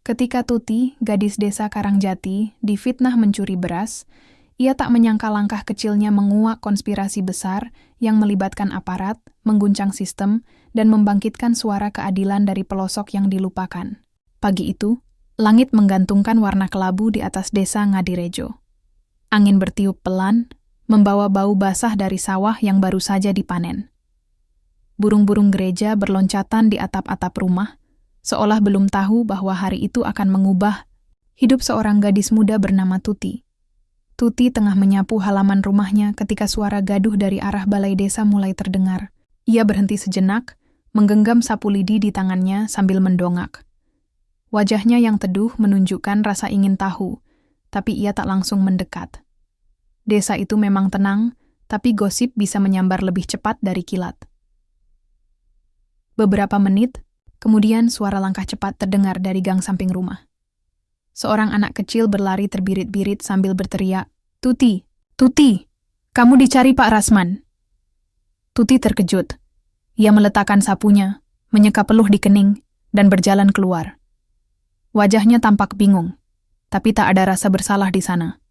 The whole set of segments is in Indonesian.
Ketika Tuti, gadis desa Karangjati, difitnah mencuri beras, ia tak menyangka langkah kecilnya menguak konspirasi besar yang melibatkan aparat, mengguncang sistem, dan membangkitkan suara keadilan dari pelosok yang dilupakan. Pagi itu, langit menggantungkan warna kelabu di atas desa Ngadirejo. Angin bertiup pelan, membawa bau basah dari sawah yang baru saja dipanen. Burung-burung gereja berloncatan di atap-atap rumah, seolah belum tahu bahwa hari itu akan mengubah hidup seorang gadis muda bernama Tuti. Tuti tengah menyapu halaman rumahnya ketika suara gaduh dari arah balai desa mulai terdengar. Ia berhenti sejenak, menggenggam sapu lidi di tangannya sambil mendongak. Wajahnya yang teduh menunjukkan rasa ingin tahu, tapi ia tak langsung mendekat. Desa itu memang tenang, tapi gosip bisa menyambar lebih cepat dari kilat. Beberapa menit, kemudian suara langkah cepat terdengar dari gang samping rumah. Seorang anak kecil berlari terbirit-birit sambil berteriak, "Tuti! Tuti! Kamu dicari Pak Rasman!" Tuti terkejut. Ia meletakkan sapunya, menyeka peluh di kening, dan berjalan keluar. Wajahnya tampak bingung, tapi tak ada rasa bersalah di sana.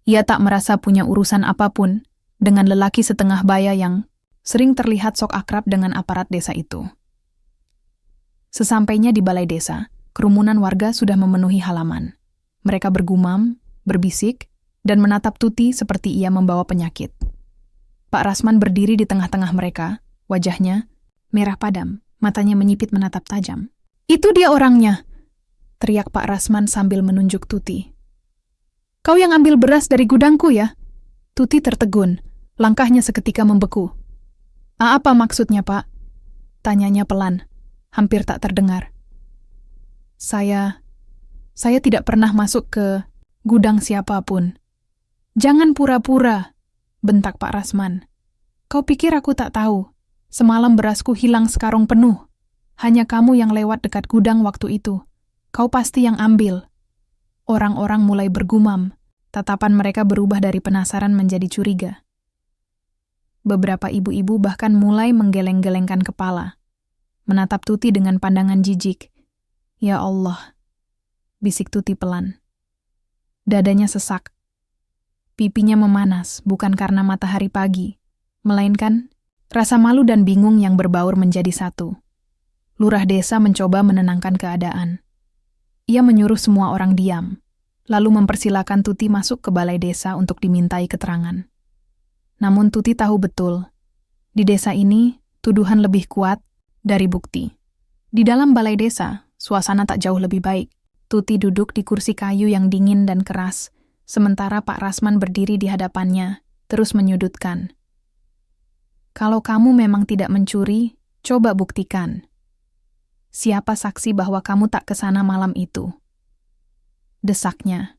Ia tak merasa punya urusan apapun dengan lelaki setengah baya yang sering terlihat sok akrab dengan aparat desa itu. Sesampainya di balai desa, kerumunan warga sudah memenuhi halaman. Mereka bergumam, berbisik, dan menatap Tuti seperti ia membawa penyakit. Pak Rasman berdiri di tengah-tengah mereka, wajahnya merah padam, matanya menyipit menatap tajam. "Itu dia orangnya!" teriak Pak Rasman sambil menunjuk Tuti. "Kau yang ambil beras dari gudangku ya?" Tuti tertegun, langkahnya seketika membeku. Apa maksudnya, Pak?" tanyanya pelan, hampir tak terdengar. Saya tidak pernah masuk ke gudang siapapun." "Jangan pura-pura," bentak Pak Rasman. "Kau pikir aku tak tahu? Semalam berasku hilang sekarung penuh. Hanya kamu yang lewat dekat gudang waktu itu. Kau pasti yang ambil." Orang-orang mulai bergumam, tatapan mereka berubah dari penasaran menjadi curiga. Beberapa ibu-ibu bahkan mulai menggeleng-gelengkan kepala, menatap Tuti dengan pandangan jijik. "Ya Allah," bisik Tuti pelan. Dadanya sesak. Pipinya memanas, bukan karena matahari pagi, melainkan rasa malu dan bingung yang berbaur menjadi satu. Lurah desa mencoba menenangkan keadaan. Ia menyuruh semua orang diam, lalu mempersilakan Tuti masuk ke balai desa untuk dimintai keterangan. Namun Tuti tahu betul, di desa ini tuduhan lebih kuat dari bukti. Di dalam balai desa, suasana tak jauh lebih baik. Tuti duduk di kursi kayu yang dingin dan keras, sementara Pak Rasman berdiri di hadapannya, terus menyudutkan. "Kalau kamu memang tidak mencuri, coba buktikan. Siapa saksi bahwa kamu tak kesana malam itu?" desaknya.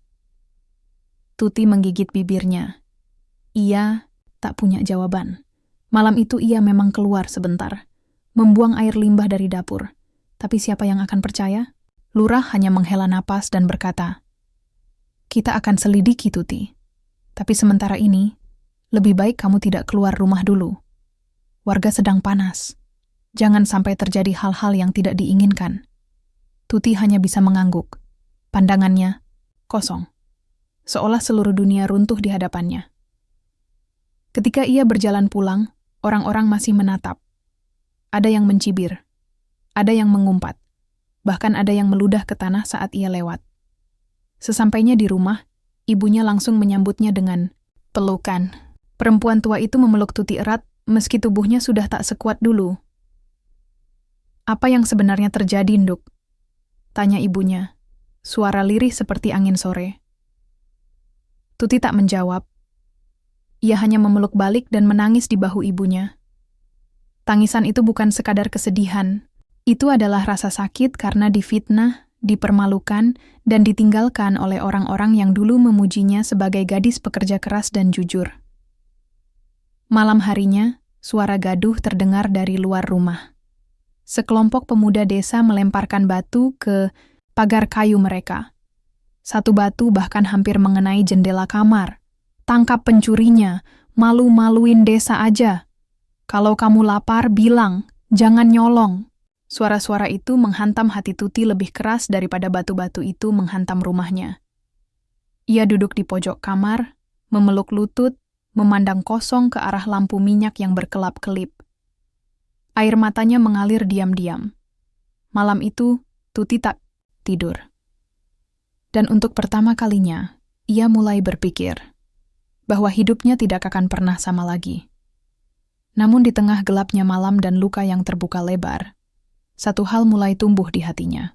Tuti menggigit bibirnya. Ia tak punya jawaban. Malam itu ia memang keluar sebentar, membuang air limbah dari dapur. Tapi siapa yang akan percaya? Lurah hanya menghela napas dan berkata, "Kita akan selidiki, Tuti. Tapi sementara ini, lebih baik kamu tidak keluar rumah dulu. Warga sedang panas. Jangan sampai terjadi hal-hal yang tidak diinginkan." Tuti hanya bisa mengangguk. Pandangannya kosong, seolah seluruh dunia runtuh di hadapannya. Ketika ia berjalan pulang, orang-orang masih menatap. Ada yang mencibir, ada yang mengumpat, bahkan ada yang meludah ke tanah saat ia lewat. Sesampainya di rumah, ibunya langsung menyambutnya dengan pelukan. Perempuan tua itu memeluk Tuti erat, meski tubuhnya sudah tak sekuat dulu. "Apa yang sebenarnya terjadi, Nduk?" tanya ibunya, suara lirih seperti angin sore. Tuti tak menjawab. Ia hanya memeluk balik dan menangis di bahu ibunya. Tangisan itu bukan sekadar kesedihan, itu adalah rasa sakit karena difitnah, dipermalukan, dan ditinggalkan oleh orang-orang yang dulu memujinya sebagai gadis pekerja keras dan jujur. Malam harinya, suara gaduh terdengar dari luar rumah. Sekelompok pemuda desa melemparkan batu ke pagar kayu mereka. Satu batu bahkan hampir mengenai jendela kamar. "Tangkap pencurinya, malu-maluin desa aja. Kalau kamu lapar, bilang, jangan nyolong." Suara-suara itu menghantam hati Tuti lebih keras daripada batu-batu itu menghantam rumahnya. Ia duduk di pojok kamar, memeluk lutut, memandang kosong ke arah lampu minyak yang berkelap-kelip. Air matanya mengalir diam-diam. Malam itu, Tuti tak tidur. Dan untuk pertama kalinya, ia mulai berpikir bahwa hidupnya tidak akan pernah sama lagi. Namun di tengah gelapnya malam dan luka yang terbuka lebar, satu hal mulai tumbuh di hatinya.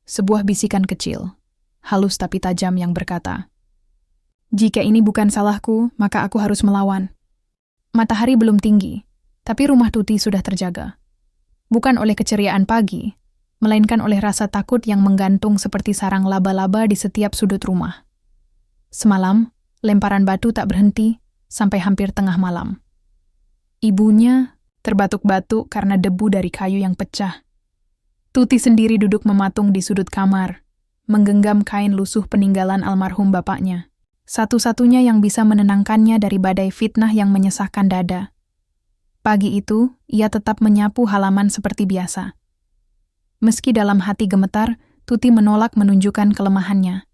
Sebuah bisikan kecil, halus tapi tajam yang berkata, "Jika ini bukan salahku, maka aku harus melawan." Matahari belum tinggi, tapi rumah Tuti sudah terjaga. Bukan oleh keceriaan pagi, melainkan oleh rasa takut yang menggantung seperti sarang laba-laba di setiap sudut rumah. Semalam, lemparan batu tak berhenti sampai hampir tengah malam. Ibunya terbatuk-batuk karena debu dari kayu yang pecah. Tuti sendiri duduk mematung di sudut kamar, menggenggam kain lusuh peninggalan almarhum bapaknya. Satu-satunya yang bisa menenangkannya dari badai fitnah yang menyesakkan dada. Pagi itu, ia tetap menyapu halaman seperti biasa. Meski dalam hati gemetar, Tuti menolak menunjukkan kelemahannya.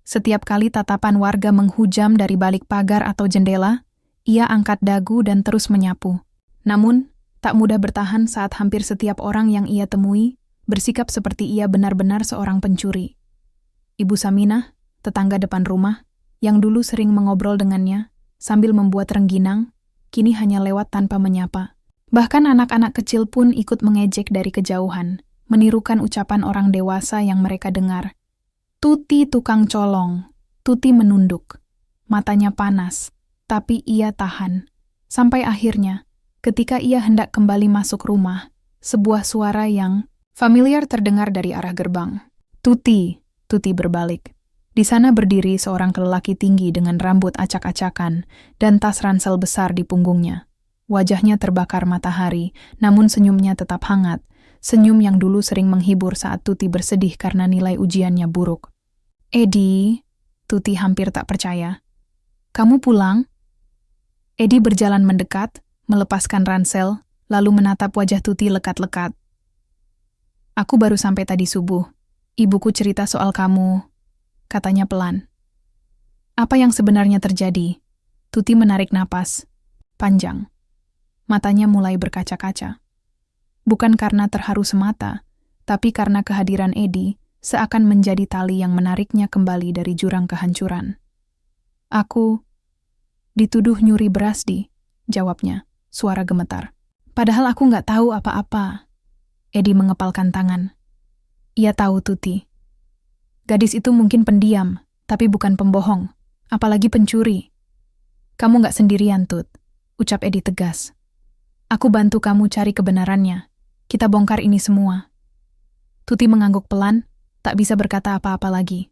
Setiap kali tatapan warga menghujam dari balik pagar atau jendela, ia angkat dagu dan terus menyapu. Namun, tak mudah bertahan saat hampir setiap orang yang ia temui bersikap seperti ia benar-benar seorang pencuri. Ibu Saminah, tetangga depan rumah, yang dulu sering mengobrol dengannya, sambil membuat rengginang, kini hanya lewat tanpa menyapa. Bahkan anak-anak kecil pun ikut mengejek dari kejauhan, menirukan ucapan orang dewasa yang mereka dengar. "Tuti tukang colong." Tuti menunduk. Matanya panas, tapi ia tahan. Sampai akhirnya, ketika ia hendak kembali masuk rumah, sebuah suara yang familiar terdengar dari arah gerbang. "Tuti," Tuti berbalik. Di sana berdiri seorang lelaki tinggi dengan rambut acak-acakan dan tas ransel besar di punggungnya. Wajahnya terbakar matahari, namun senyumnya tetap hangat. Senyum yang dulu sering menghibur saat Tuti bersedih karena nilai ujiannya buruk. "Edi," Tuti hampir tak percaya. "Kamu pulang?" Edi berjalan mendekat, melepaskan ransel, lalu menatap wajah Tuti lekat-lekat. "Aku baru sampai tadi subuh. Ibuku cerita soal kamu," katanya pelan. "Apa yang sebenarnya terjadi?" Tuti menarik napas panjang. Matanya mulai berkaca-kaca. Bukan karena terharu semata, tapi karena kehadiran Edi seakan menjadi tali yang menariknya kembali dari jurang kehancuran. "Aku dituduh nyuri beras jawabnya, suara gemetar. "Padahal aku nggak tahu apa-apa." Edi mengepalkan tangan. Ia tahu Tuti. Gadis itu mungkin pendiam, tapi bukan pembohong, apalagi pencuri. "Kamu nggak sendirian, Tut," ucap Edi tegas. "Aku bantu kamu cari kebenarannya. Kita bongkar ini semua." Tuti mengangguk pelan, tak bisa berkata apa-apa lagi.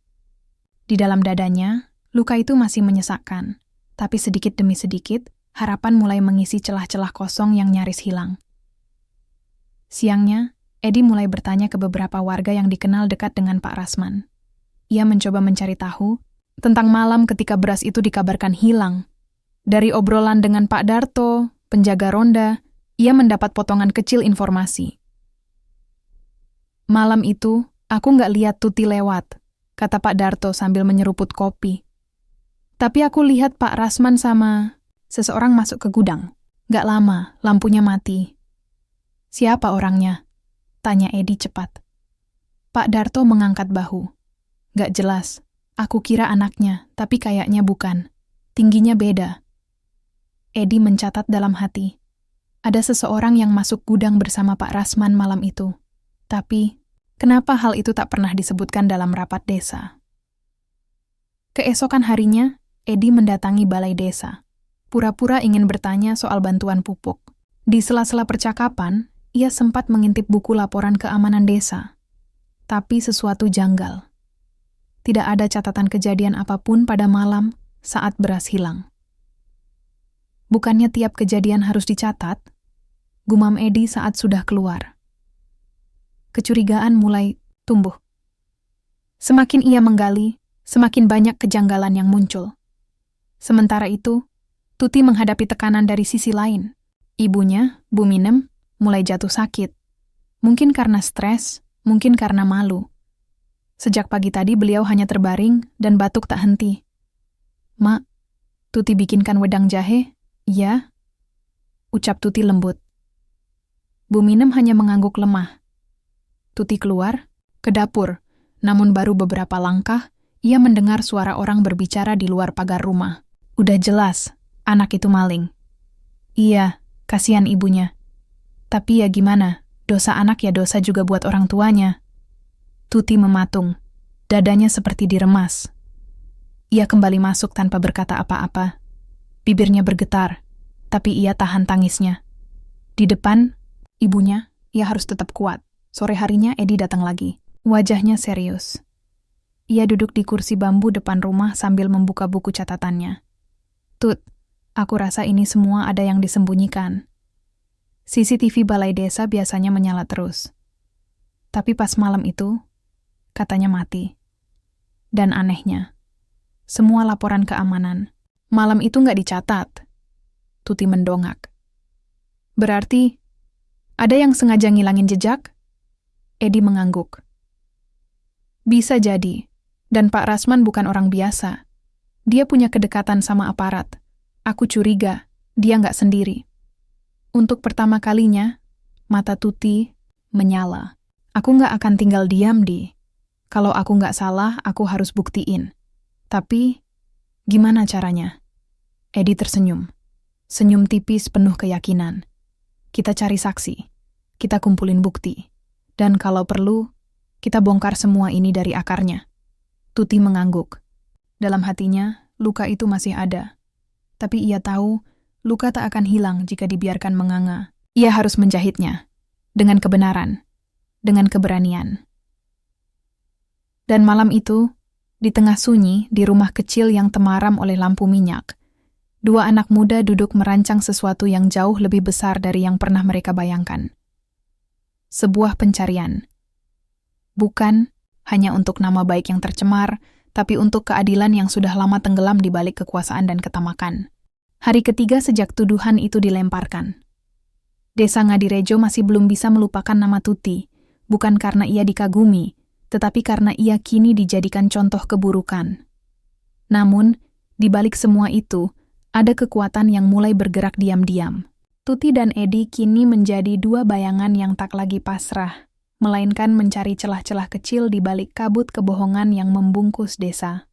Di dalam dadanya, luka itu masih menyesakkan, tapi sedikit demi sedikit, harapan mulai mengisi celah-celah kosong yang nyaris hilang. Siangnya, Edi mulai bertanya ke beberapa warga yang dikenal dekat dengan Pak Rasman. Ia mencoba mencari tahu tentang malam ketika beras itu dikabarkan hilang. Dari obrolan dengan Pak Darto, penjaga ronda, ia mendapat potongan kecil informasi. "Malam itu, aku nggak lihat Tuti lewat," kata Pak Darto sambil menyeruput kopi. "Tapi aku lihat Pak Rasman sama seseorang masuk ke gudang. Nggak lama, lampunya mati." "Siapa orangnya?" tanya Edi cepat. Pak Darto mengangkat bahu. "Nggak jelas. Aku kira anaknya, tapi kayaknya bukan. Tingginya beda." Edi mencatat dalam hati. Ada seseorang yang masuk gudang bersama Pak Rasman malam itu. Tapi, kenapa hal itu tak pernah disebutkan dalam rapat desa? Keesokan harinya, Edi mendatangi balai desa. Pura-pura ingin bertanya soal bantuan pupuk. Di sela-sela percakapan, ia sempat mengintip buku laporan keamanan desa. Tapi sesuatu janggal. Tidak ada catatan kejadian apapun pada malam saat beras hilang. Bukannya tiap kejadian harus dicatat? Gumam Edi saat sudah keluar. Kecurigaan mulai tumbuh. Semakin ia menggali, semakin banyak kejanggalan yang muncul. Sementara itu, Tuti menghadapi tekanan dari sisi lain. Ibunya, Bu Minem, mulai jatuh sakit. Mungkin karena stres, mungkin karena malu. Sejak pagi tadi beliau hanya terbaring dan batuk tak henti. "Mak, Tuti bikinkan wedang jahe?" "Iya," ucap Tuti lembut. Bu Minem hanya mengangguk lemah. Tuti keluar, ke dapur, namun baru beberapa langkah, ia mendengar suara orang berbicara di luar pagar rumah. "Udah jelas, anak itu maling." "Iya, kasihan ibunya. Tapi ya gimana, dosa anak ya dosa juga buat orang tuanya." Tuti mematung, dadanya seperti diremas. Ia kembali masuk tanpa berkata apa-apa. Bibirnya bergetar, tapi ia tahan tangisnya. Di depan ibunya, ia harus tetap kuat. Sore harinya Edi datang lagi. Wajahnya serius. Ia duduk di kursi bambu depan rumah sambil membuka buku catatannya. "Tut, aku rasa ini semua ada yang disembunyikan. CCTV balai desa biasanya menyala terus. Tapi pas malam itu, katanya mati. Dan anehnya, semua laporan keamanan malam itu nggak dicatat." Tuti mendongak. "Berarti, ada yang sengaja ngilangin jejak?" Edi mengangguk. "Bisa jadi, dan Pak Rasman bukan orang biasa. Dia punya kedekatan sama aparat. Aku curiga, dia nggak sendiri." Untuk pertama kalinya, mata Tuti menyala. "Aku nggak akan tinggal diam, Di. Kalau aku nggak salah, aku harus buktiin. Tapi, gimana caranya?" Edi tersenyum. Senyum tipis penuh keyakinan. "Kita cari saksi. Kita kumpulin bukti. Dan kalau perlu, kita bongkar semua ini dari akarnya." Tuti mengangguk. Dalam hatinya, luka itu masih ada. Tapi ia tahu, luka tak akan hilang jika dibiarkan menganga. Ia harus menjahitnya. Dengan kebenaran. Dengan keberanian. Dan malam itu, di tengah sunyi, di rumah kecil yang temaram oleh lampu minyak, dua anak muda duduk merancang sesuatu yang jauh lebih besar dari yang pernah mereka bayangkan. Sebuah pencarian. Bukan hanya untuk nama baik yang tercemar, tapi untuk keadilan yang sudah lama tenggelam di balik kekuasaan dan ketamakan. Hari ketiga sejak tuduhan itu dilemparkan. Desa Ngadirejo masih belum bisa melupakan nama Tuti, bukan karena ia dikagumi, tetapi karena ia kini dijadikan contoh keburukan. Namun, di balik semua itu, ada kekuatan yang mulai bergerak diam-diam. Tuti dan Edi kini menjadi dua bayangan yang tak lagi pasrah, melainkan mencari celah-celah kecil di balik kabut kebohongan yang membungkus desa.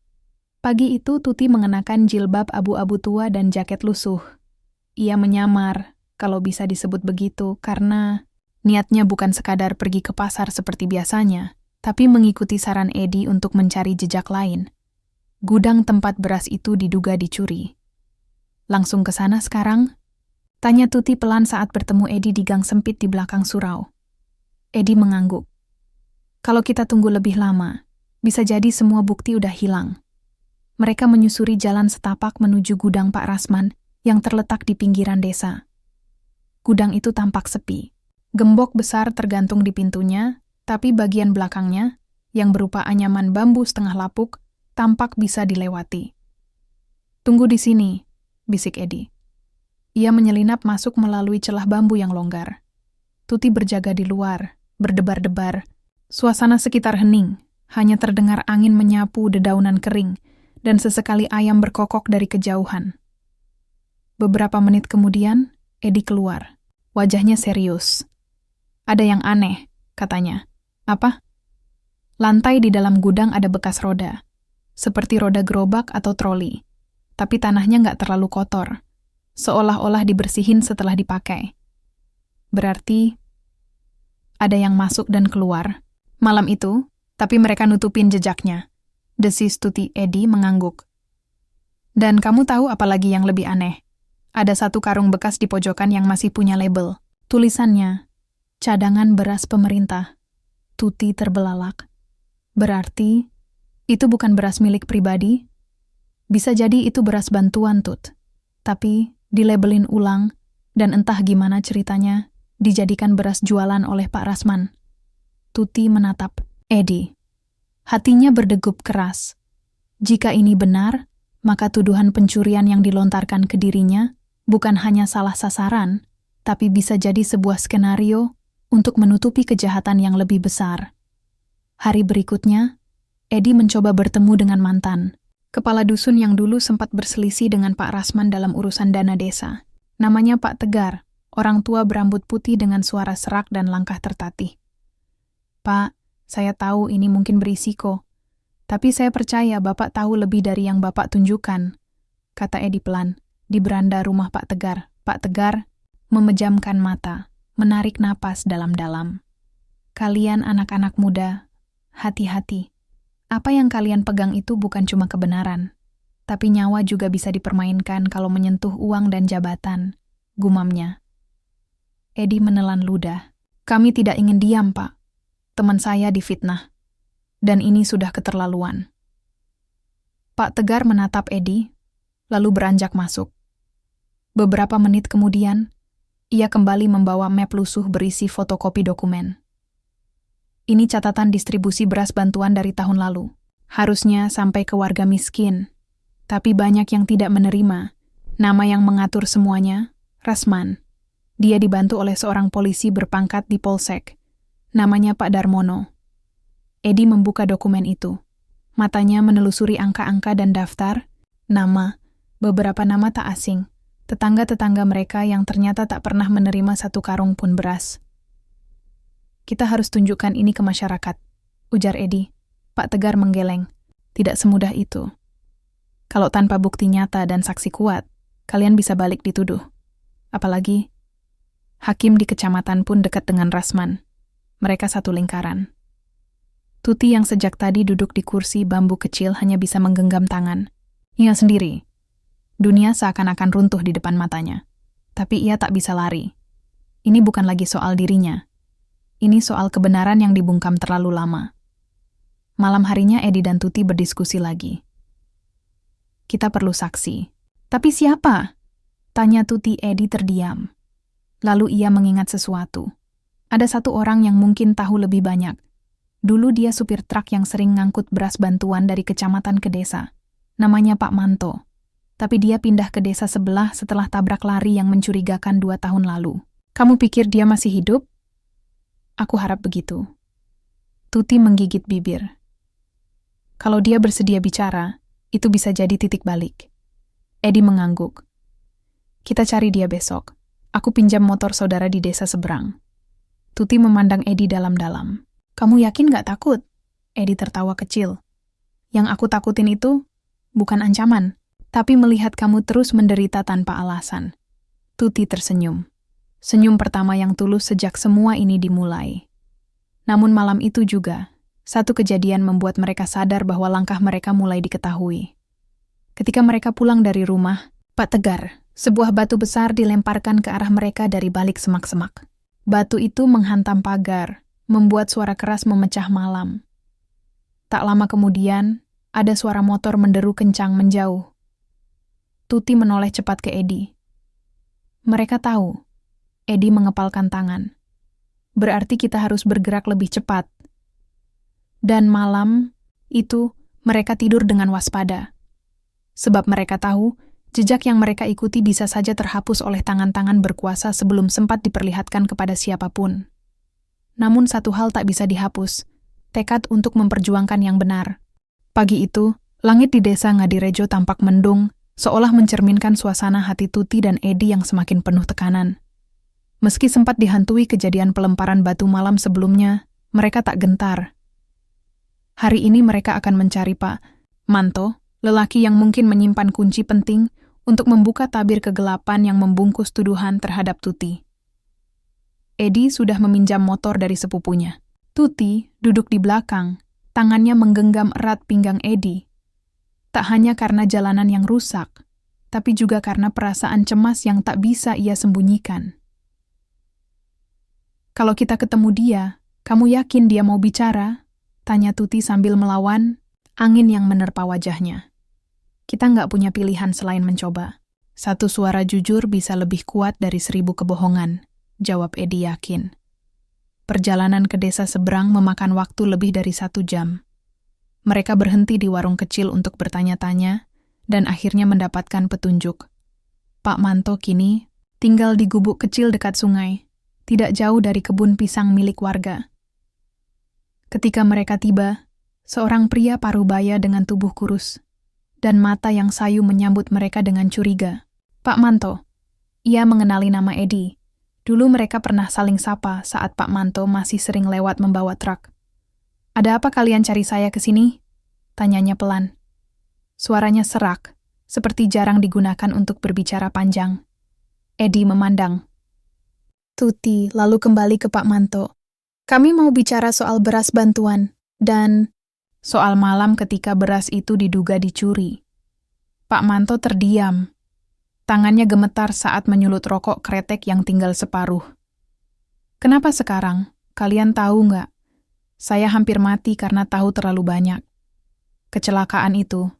Pagi itu Tuti mengenakan jilbab abu-abu tua dan jaket lusuh. Ia menyamar, kalau bisa disebut begitu, karena niatnya bukan sekadar pergi ke pasar seperti biasanya, tapi mengikuti saran Edi untuk mencari jejak lain. Gudang tempat beras itu diduga dicuri. "Langsung ke sana sekarang?" tanya Tuti pelan saat bertemu Edi di gang sempit di belakang surau. Edi mengangguk. "Kalau kita tunggu lebih lama, bisa jadi semua bukti udah hilang." Mereka menyusuri jalan setapak menuju gudang Pak Rasman yang terletak di pinggiran desa. Gudang itu tampak sepi. Gembok besar tergantung di pintunya, tapi bagian belakangnya, yang berupa anyaman bambu setengah lapuk, tampak bisa dilewati. "Tunggu di sini," bisik Edi. Ia menyelinap masuk melalui celah bambu yang longgar. Tuti berjaga di luar, berdebar-debar. Suasana sekitar hening, hanya terdengar angin menyapu dedaunan kering, dan sesekali ayam berkokok dari kejauhan. Beberapa menit kemudian, Edi keluar. Wajahnya serius. "Ada yang aneh," katanya. "Apa?" "Lantai di dalam gudang ada bekas roda. Seperti roda gerobak atau troli. Tapi tanahnya nggak terlalu kotor. Seolah-olah dibersihin setelah dipakai. Berarti ada yang masuk dan keluar malam itu, tapi mereka nutupin jejaknya." Desis Tuti. Edi mengangguk. "Dan kamu tahu apa lagi yang lebih aneh? Ada satu karung bekas di pojokan yang masih punya label. Tulisannya, cadangan beras pemerintah." Tuti terbelalak. "Berarti, itu bukan beras milik pribadi?" "Bisa jadi itu beras bantuan, Tut. Tapi, dilabelin ulang, dan entah gimana ceritanya, dijadikan beras jualan oleh Pak Rasman." Tuti menatap Edi. Hatinya berdegup keras. Jika ini benar, maka tuduhan pencurian yang dilontarkan ke dirinya bukan hanya salah sasaran, tapi bisa jadi sebuah skenario untuk menutupi kejahatan yang lebih besar. Hari berikutnya, Edi mencoba bertemu dengan mantan, kepala dusun yang dulu sempat berselisih dengan Pak Rasman dalam urusan dana desa. Namanya Pak Tegar, orang tua berambut putih dengan suara serak dan langkah tertatih. "Pak, saya tahu ini mungkin berisiko, tapi saya percaya Bapak tahu lebih dari yang Bapak tunjukkan," kata Edi pelan, di beranda rumah Pak Tegar. Pak Tegar memejamkan mata, menarik napas dalam-dalam. "Kalian anak-anak muda, hati-hati. Apa yang kalian pegang itu bukan cuma kebenaran, tapi nyawa juga bisa dipermainkan kalau menyentuh uang dan jabatan," gumamnya. Edi menelan ludah. "Kami tidak ingin diam, Pak. Teman saya difitnah. Dan ini sudah keterlaluan." Pak Tegar menatap Edi, lalu beranjak masuk. Beberapa menit kemudian, ia kembali membawa map lusuh berisi fotokopi dokumen. "Ini catatan distribusi beras bantuan dari tahun lalu. Harusnya sampai ke warga miskin. Tapi banyak yang tidak menerima. Nama yang mengatur semuanya, Rasman. Dia dibantu oleh seorang polisi berpangkat di Polsek. Namanya Pak Darmono." Edi membuka dokumen itu. Matanya menelusuri angka-angka dan daftar, beberapa nama tak asing, tetangga-tetangga mereka yang ternyata tak pernah menerima satu karung pun beras. "Kita harus tunjukkan ini ke masyarakat," ujar Edi. Pak Tegar menggeleng. "Tidak semudah itu. Kalau tanpa bukti nyata dan saksi kuat, kalian bisa balik dituduh. Apalagi, hakim di kecamatan pun dekat dengan Rasman. Mereka satu lingkaran." Tuti yang sejak tadi duduk di kursi bambu kecil hanya bisa menggenggam tangan. Ia sendiri. Dunia seakan-akan runtuh di depan matanya. Tapi ia tak bisa lari. Ini bukan lagi soal dirinya. Ini soal kebenaran yang dibungkam terlalu lama. Malam harinya Edi dan Tuti berdiskusi lagi. "Kita perlu saksi." "Tapi siapa?" tanya Tuti. Edi terdiam. Lalu ia mengingat sesuatu. Ada satu orang yang mungkin tahu lebih banyak. Dulu dia supir truk yang sering ngangkut beras bantuan dari kecamatan ke desa. Namanya Pak Manto. Tapi dia pindah ke desa sebelah setelah tabrak lari yang mencurigakan 2 tahun lalu. "Kamu pikir dia masih hidup?" "Aku harap begitu." Tuti menggigit bibir. "Kalau dia bersedia bicara, itu bisa jadi titik balik." Edi mengangguk. "Kita cari dia besok. Aku pinjam motor saudara di desa seberang." Tuti memandang Edi dalam-dalam. "Kamu yakin gak takut?" Edi tertawa kecil. "Yang aku takutin itu bukan ancaman, tapi melihat kamu terus menderita tanpa alasan." Tuti tersenyum. Senyum pertama yang tulus sejak semua ini dimulai. Namun malam itu juga, satu kejadian membuat mereka sadar bahwa langkah mereka mulai diketahui. Ketika mereka pulang dari rumah, Pak Tegar, sebuah batu besar dilemparkan ke arah mereka dari balik semak-semak. Batu itu menghantam pagar, membuat suara keras memecah malam. Tak lama kemudian, ada suara motor menderu kencang menjauh. Tuti menoleh cepat ke Edi. Mereka tahu. Edi mengepalkan tangan. "Berarti kita harus bergerak lebih cepat." Dan malam itu, mereka tidur dengan waspada. Sebab mereka tahu, jejak yang mereka ikuti bisa saja terhapus oleh tangan-tangan berkuasa sebelum sempat diperlihatkan kepada siapapun. Namun satu hal tak bisa dihapus, tekad untuk memperjuangkan yang benar. Pagi itu, langit di desa Ngadirejo tampak mendung, seolah mencerminkan suasana hati Tuti dan Edi yang semakin penuh tekanan. Meski sempat dihantui kejadian pelemparan batu malam sebelumnya, mereka tak gentar. Hari ini mereka akan mencari Pak Manto, lelaki yang mungkin menyimpan kunci penting untuk membuka tabir kegelapan yang membungkus tuduhan terhadap Tuti. Edi sudah meminjam motor dari sepupunya. Tuti duduk di belakang, tangannya menggenggam erat pinggang Edi. Tak hanya karena jalanan yang rusak, tapi juga karena perasaan cemas yang tak bisa ia sembunyikan. "Kalau kita ketemu dia, kamu yakin dia mau bicara?" tanya Tuti sambil melawan angin yang menerpa wajahnya. "Kita nggak punya pilihan selain mencoba. Satu suara jujur bisa lebih kuat dari 1000 kebohongan," jawab Edi yakin. Perjalanan ke desa seberang memakan waktu lebih dari 1 jam. Mereka berhenti di warung kecil untuk bertanya-tanya, dan akhirnya mendapatkan petunjuk. Pak Manto kini tinggal di gubuk kecil dekat sungai, tidak jauh dari kebun pisang milik warga. Ketika mereka tiba, seorang pria parubaya dengan tubuh kurus dan mata yang sayu menyambut mereka dengan curiga. Pak Manto. Ia mengenali nama Edi. Dulu mereka pernah saling sapa saat Pak Manto masih sering lewat membawa truk. "Ada apa kalian cari saya ke sini?" tanyanya pelan. Suaranya serak, seperti jarang digunakan untuk berbicara panjang. Edi memandang Tuti, lalu kembali ke Pak Manto. "Kami mau bicara soal beras bantuan, dan soal malam ketika beras itu diduga dicuri." Pak Manto terdiam. Tangannya gemetar saat menyulut rokok kretek yang tinggal separuh. "Kenapa sekarang? Kalian tahu nggak? Saya hampir mati karena tahu terlalu banyak. Kecelakaan itu,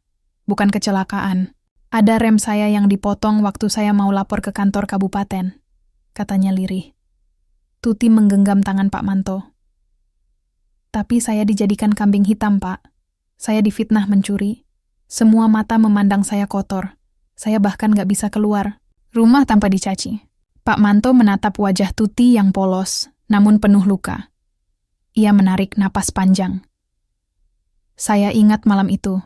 bukan kecelakaan. Ada rem saya yang dipotong waktu saya mau lapor ke kantor kabupaten," katanya lirih. Tuti menggenggam tangan Pak Manto. "Tapi saya dijadikan kambing hitam, Pak. Saya difitnah mencuri. Semua mata memandang saya kotor. Saya bahkan nggak bisa keluar rumah tanpa dicaci." Pak Manto menatap wajah Tuti yang polos, namun penuh luka. Ia menarik napas panjang. "Saya ingat malam itu.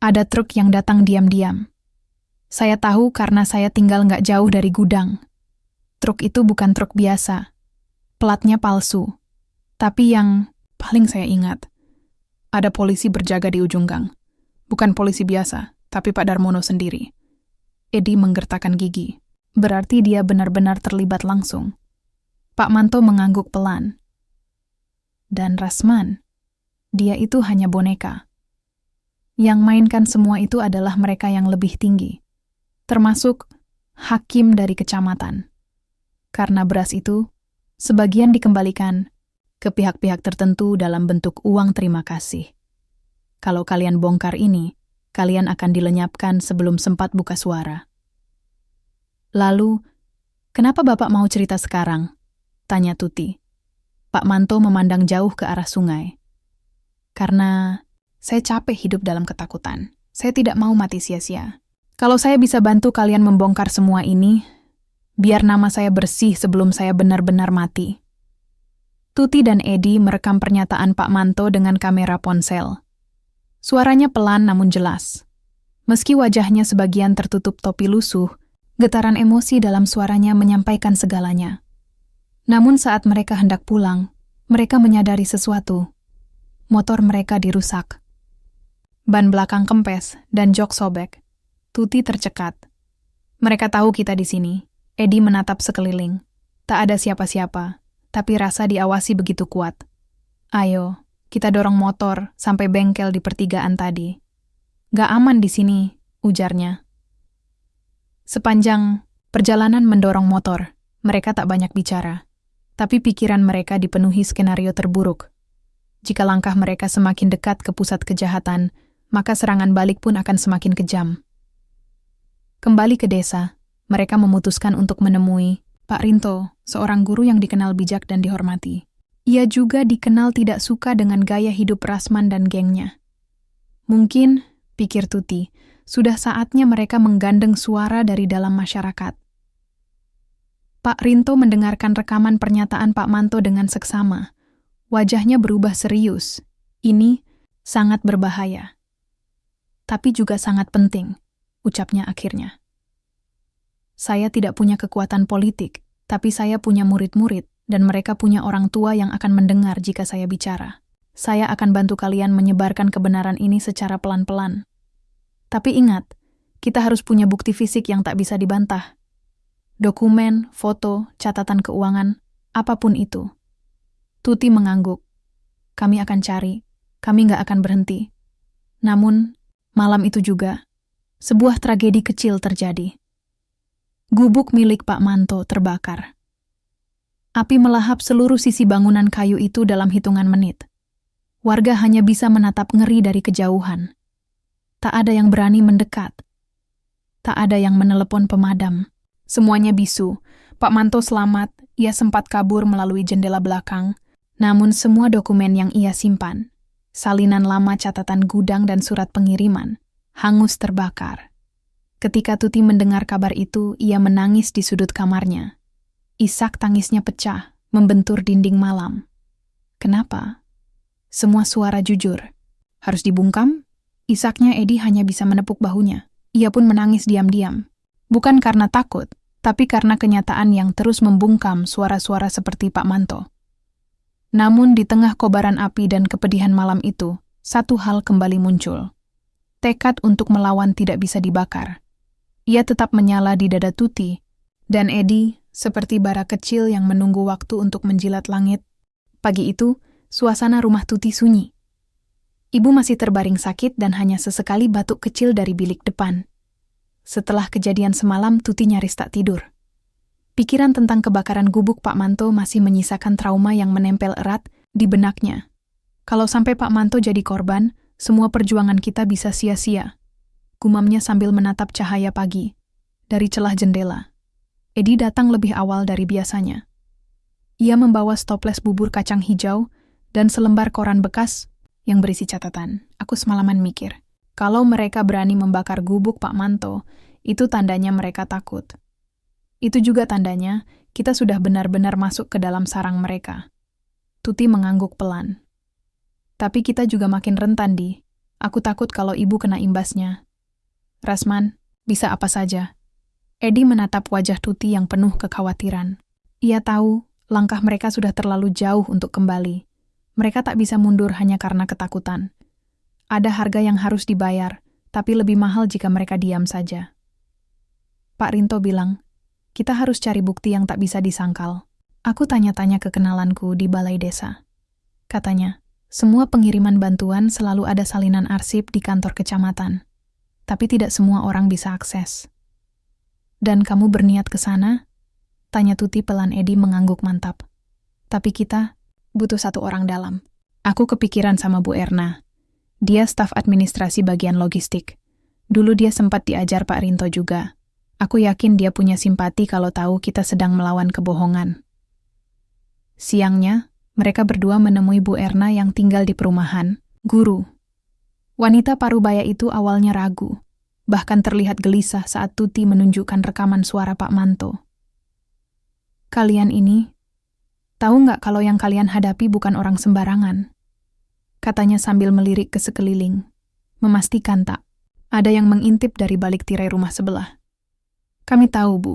Ada truk yang datang diam-diam. Saya tahu karena saya tinggal nggak jauh dari gudang. Truk itu bukan truk biasa. Platnya palsu. Tapi yang paling saya ingat, ada polisi berjaga di ujung gang. Bukan polisi biasa, tapi Pak Darmono sendiri." Edi menggertakkan gigi. Berarti dia benar-benar terlibat langsung. Pak Manto mengangguk pelan. Dan Rasman, dia itu hanya boneka. Yang mainkan semua itu adalah mereka yang lebih tinggi, termasuk hakim dari kecamatan. Karena beras itu, sebagian dikembalikan ke pihak-pihak tertentu dalam bentuk uang terima kasih. Kalau kalian bongkar ini, kalian akan dilenyapkan sebelum sempat buka suara. "Lalu, kenapa Bapak mau cerita sekarang?" tanya Tuti. Pak Manto memandang jauh ke arah sungai. "Karena saya capek hidup dalam ketakutan. Saya tidak mau mati sia-sia. Kalau saya bisa bantu kalian membongkar semua ini, biar nama saya bersih sebelum saya benar-benar mati." Tuti dan Edi merekam pernyataan Pak Manto dengan kamera ponsel. Suaranya pelan namun jelas. Meski wajahnya sebagian tertutup topi lusuh, getaran emosi dalam suaranya menyampaikan segalanya. Namun saat mereka hendak pulang, mereka menyadari sesuatu. Motor mereka dirusak. Ban belakang kempes dan jok sobek. Tuti tercekat. "Mereka tahu kita di sini." Edi menatap sekeliling. Tak ada siapa-siapa, tapi rasa diawasi begitu kuat. "Ayo, kita dorong motor sampai bengkel di pertigaan tadi." "Gak aman di sini," ujarnya. Sepanjang perjalanan mendorong motor, mereka tak banyak bicara. Tapi pikiran mereka dipenuhi skenario terburuk. Jika langkah mereka semakin dekat ke pusat kejahatan, maka serangan balik pun akan semakin kejam. Kembali ke desa, mereka memutuskan untuk menemui Pak Rinto, seorang guru yang dikenal bijak dan dihormati. Ia juga dikenal tidak suka dengan gaya hidup Rasman dan gengnya. Mungkin, pikir Tuti, sudah saatnya mereka menggandeng suara dari dalam masyarakat. Pak Rinto mendengarkan rekaman pernyataan Pak Manto dengan seksama. Wajahnya berubah serius. "Ini sangat berbahaya. Tapi juga sangat penting," ucapnya akhirnya. "Saya tidak punya kekuatan politik, tapi saya punya murid-murid, dan mereka punya orang tua yang akan mendengar jika saya bicara. Saya akan bantu kalian menyebarkan kebenaran ini secara pelan-pelan. Tapi ingat, kita harus punya bukti fisik yang tak bisa dibantah. Dokumen, foto, catatan keuangan, apapun itu." Tuti mengangguk. "Kami akan cari, kami nggak akan berhenti." Namun, malam itu juga, sebuah tragedi kecil terjadi. Gubuk milik Pak Manto terbakar. Api melahap seluruh sisi bangunan kayu itu dalam hitungan menit. Warga hanya bisa menatap ngeri dari kejauhan. Tak ada yang berani mendekat. Tak ada yang menelepon pemadam. Semuanya bisu. Pak Manto selamat, ia sempat kabur melalui jendela belakang, namun semua dokumen yang ia simpan, salinan lama catatan gudang dan surat pengiriman, hangus terbakar. Ketika Tuti mendengar kabar itu, ia menangis di sudut kamarnya. Isak tangisnya pecah, membentur dinding malam. Kenapa? Semua suara jujur. Harus dibungkam? Isaknya Edi hanya bisa menepuk bahunya. Ia pun menangis diam-diam. Bukan karena takut, tapi karena kenyataan yang terus membungkam suara-suara seperti Pak Manto. Namun di tengah kobaran api dan kepedihan malam itu, satu hal kembali muncul. Tekad untuk melawan tidak bisa dibakar. Ia tetap menyala di dada Tuti, dan Edi seperti bara kecil yang menunggu waktu untuk menjilat langit. Pagi itu, suasana rumah Tuti sunyi. Ibu masih terbaring sakit dan hanya sesekali batuk kecil dari bilik depan. Setelah kejadian semalam, Tuti nyaris tak tidur. Pikiran tentang kebakaran gubuk Pak Manto masih menyisakan trauma yang menempel erat di benaknya. Kalau sampai Pak Manto jadi korban, semua perjuangan kita bisa sia-sia. Gumamnya sambil menatap cahaya pagi dari celah jendela. Edi datang lebih awal dari biasanya. Ia membawa stoples bubur kacang hijau dan selembar koran bekas yang berisi catatan. Aku semalaman mikir, kalau mereka berani membakar gubuk Pak Manto, itu tandanya mereka takut. Itu juga tandanya kita sudah benar-benar masuk ke dalam sarang mereka. Tuti mengangguk pelan. Tapi kita juga makin rentan, Di. Aku takut kalau ibu kena imbasnya. Rasman, bisa apa saja. Edi menatap wajah Tuti yang penuh kekhawatiran. Ia tahu langkah mereka sudah terlalu jauh untuk kembali. Mereka tak bisa mundur hanya karena ketakutan. Ada harga yang harus dibayar, tapi lebih mahal jika mereka diam saja. Pak Rinto bilang, kita harus cari bukti yang tak bisa disangkal. Aku tanya-tanya ke kenalanku di balai desa. Katanya, semua pengiriman bantuan selalu ada salinan arsip di kantor kecamatan. Tapi tidak semua orang bisa akses. Dan kamu berniat ke sana? Tanya Tuti pelan. Edi mengangguk mantap. Tapi kita butuh satu orang dalam. Aku kepikiran sama Bu Erna. Dia staf administrasi bagian logistik. Dulu dia sempat diajar Pak Rinto juga. Aku yakin dia punya simpati kalau tahu kita sedang melawan kebohongan. Siangnya, mereka berdua menemui Bu Erna yang tinggal di perumahan, Guru. Wanita parubaya itu awalnya ragu, bahkan terlihat gelisah saat Tuti menunjukkan rekaman suara Pak Manto. Kalian ini, tahu nggak kalau yang kalian hadapi bukan orang sembarangan? Katanya sambil melirik ke sekeliling, memastikan tak ada yang mengintip dari balik tirai rumah sebelah. Kami tahu, Bu.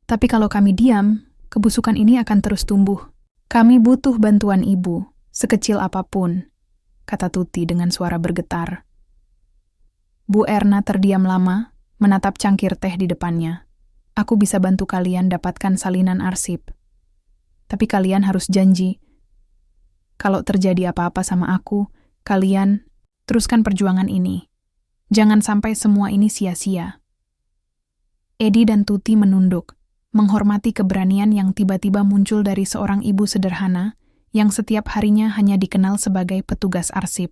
Tapi kalau kami diam, kebusukan ini akan terus tumbuh. Kami butuh bantuan Ibu, sekecil apapun, kata Tuti dengan suara bergetar. Bu Erna terdiam lama, menatap cangkir teh di depannya. Aku bisa bantu kalian dapatkan salinan arsip. Tapi kalian harus janji, kalau terjadi apa-apa sama aku, kalian teruskan perjuangan ini. Jangan sampai semua ini sia-sia. Edi dan Tuti menunduk, menghormati keberanian yang tiba-tiba muncul dari seorang ibu sederhana yang setiap harinya hanya dikenal sebagai petugas arsip.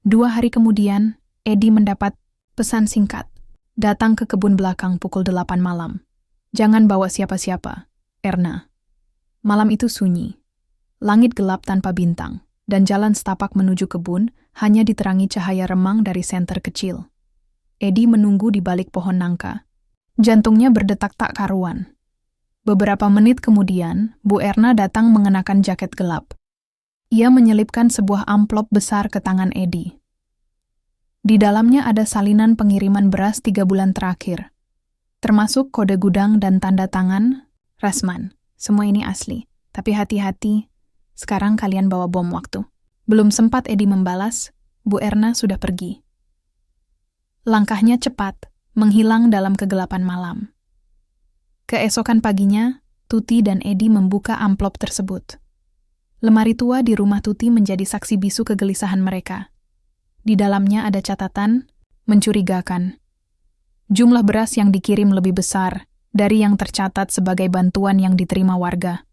2 hari kemudian, Edi mendapat pesan singkat. Datang ke kebun belakang pukul 8 malam. Jangan bawa siapa-siapa, Erna. Malam itu sunyi. Langit gelap tanpa bintang, dan jalan setapak menuju kebun hanya diterangi cahaya remang dari senter kecil. Edi menunggu di balik pohon nangka. Jantungnya berdetak tak karuan. Beberapa menit kemudian, Bu Erna datang mengenakan jaket gelap. Ia menyelipkan sebuah amplop besar ke tangan Edi. Di dalamnya ada salinan pengiriman beras 3 bulan terakhir, termasuk kode gudang dan tanda tangan, Rasman. Semua ini asli, tapi hati-hati, sekarang kalian bawa bom waktu. Belum sempat Edi membalas, Bu Erna sudah pergi. Langkahnya cepat, menghilang dalam kegelapan malam. Keesokan paginya, Tuti dan Edi membuka amplop tersebut. Lemari tua di rumah Tuti menjadi saksi bisu kegelisahan mereka. Di dalamnya ada catatan mencurigakan. Jumlah beras yang dikirim lebih besar dari yang tercatat sebagai bantuan yang diterima warga.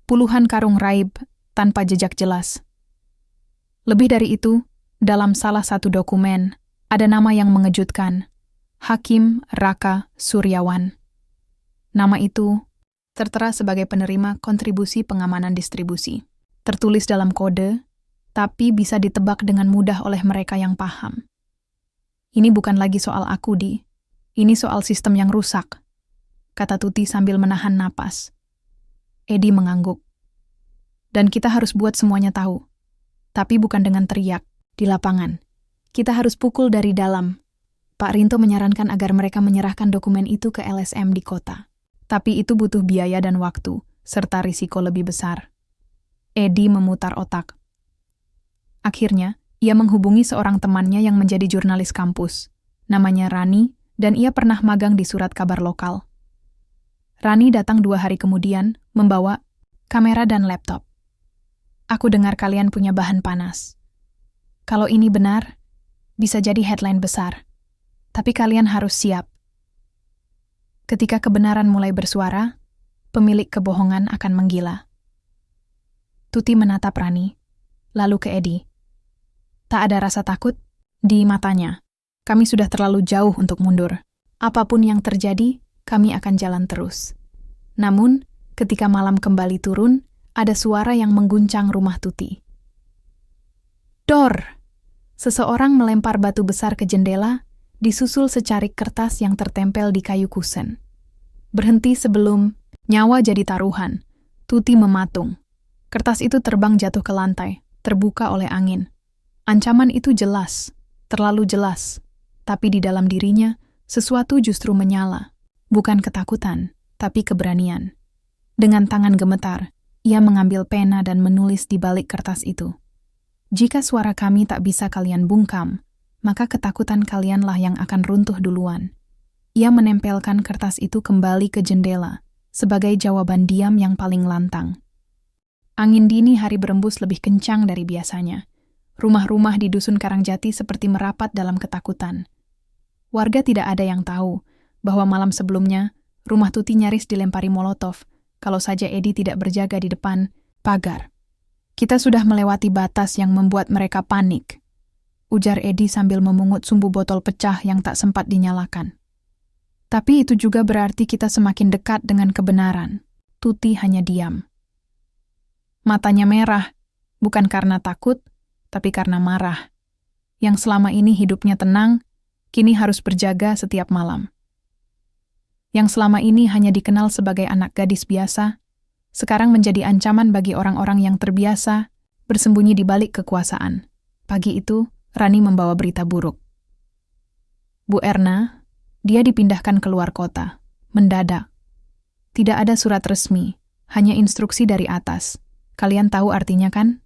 Puluhan karung raib tanpa jejak jelas. Lebih dari itu, dalam salah satu dokumen, ada nama yang mengejutkan, Hakim Raka Suryawan. Nama itu tertera sebagai penerima kontribusi pengamanan distribusi. Tertulis dalam kode, tapi bisa ditebak dengan mudah oleh mereka yang paham. Ini bukan lagi soal aku, Di. Ini soal sistem yang rusak, kata Tuti sambil menahan napas. Edi mengangguk. Dan kita harus buat semuanya tahu. Tapi bukan dengan teriak, di lapangan. Kita harus pukul dari dalam. Pak Rinto menyarankan agar mereka menyerahkan dokumen itu ke LSM di kota. Tapi itu butuh biaya dan waktu, serta risiko lebih besar. Edi memutar otak. Akhirnya, ia menghubungi seorang temannya yang menjadi jurnalis kampus. Namanya Rani, dan ia pernah magang di surat kabar lokal. Rani datang 2 hari kemudian, membawa kamera dan laptop. Aku dengar kalian punya bahan panas. Kalau ini benar, bisa jadi headline besar. Tapi kalian harus siap. Ketika kebenaran mulai bersuara, pemilik kebohongan akan menggila. Tuti menatap Rani, lalu ke Edi. Tak ada rasa takut di matanya. Kami sudah terlalu jauh untuk mundur. Apapun yang terjadi, kami akan jalan terus. Namun, ketika malam kembali turun, ada suara yang mengguncang rumah Tuti. Dor! Seseorang melempar batu besar ke jendela, disusul secarik kertas yang tertempel di kayu kusen. Berhenti sebelum nyawa jadi taruhan. Tuti mematung. Kertas itu terbang jatuh ke lantai, terbuka oleh angin. Ancaman itu jelas, terlalu jelas. Tapi di dalam dirinya, sesuatu justru menyala. Bukan ketakutan, tapi keberanian. Dengan tangan gemetar, ia mengambil pena dan menulis di balik kertas itu. Jika suara kami tak bisa kalian bungkam, maka ketakutan kalianlah yang akan runtuh duluan. Ia menempelkan kertas itu kembali ke jendela, sebagai jawaban diam yang paling lantang. Angin dini hari berembus lebih kencang dari biasanya. Rumah-rumah di Dusun Karangjati seperti merapat dalam ketakutan. Warga tidak ada yang tahu bahwa malam sebelumnya, rumah Tuti nyaris dilempari molotov, kalau saja Edi tidak berjaga di depan pagar. Kita sudah melewati batas yang membuat mereka panik, ujar Edi sambil memungut sumbu botol pecah yang tak sempat dinyalakan. Tapi itu juga berarti kita semakin dekat dengan kebenaran. Tuti hanya diam. Matanya merah, bukan karena takut, tapi karena marah. Yang selama ini hidupnya tenang, kini harus berjaga setiap malam. Yang selama ini hanya dikenal sebagai anak gadis biasa, sekarang menjadi ancaman bagi orang-orang yang terbiasa bersembunyi di balik kekuasaan. Pagi itu, Rani membawa berita buruk. Bu Erna, dia dipindahkan keluar kota, mendadak. Tidak ada surat resmi, hanya instruksi dari atas. Kalian tahu artinya kan?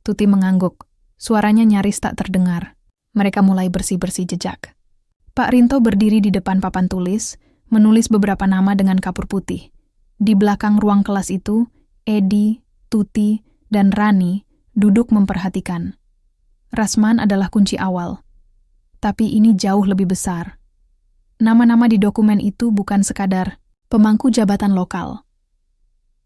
Tuti mengangguk, suaranya nyaris tak terdengar. Mereka mulai bersih-bersih jejak. Pak Rinto berdiri di depan papan tulis, menulis beberapa nama dengan kapur putih. Di belakang ruang kelas itu, Edi, Tuti, dan Rani duduk memperhatikan. Rasman adalah kunci awal. Tapi ini jauh lebih besar. Nama-nama di dokumen itu bukan sekadar pemangku jabatan lokal.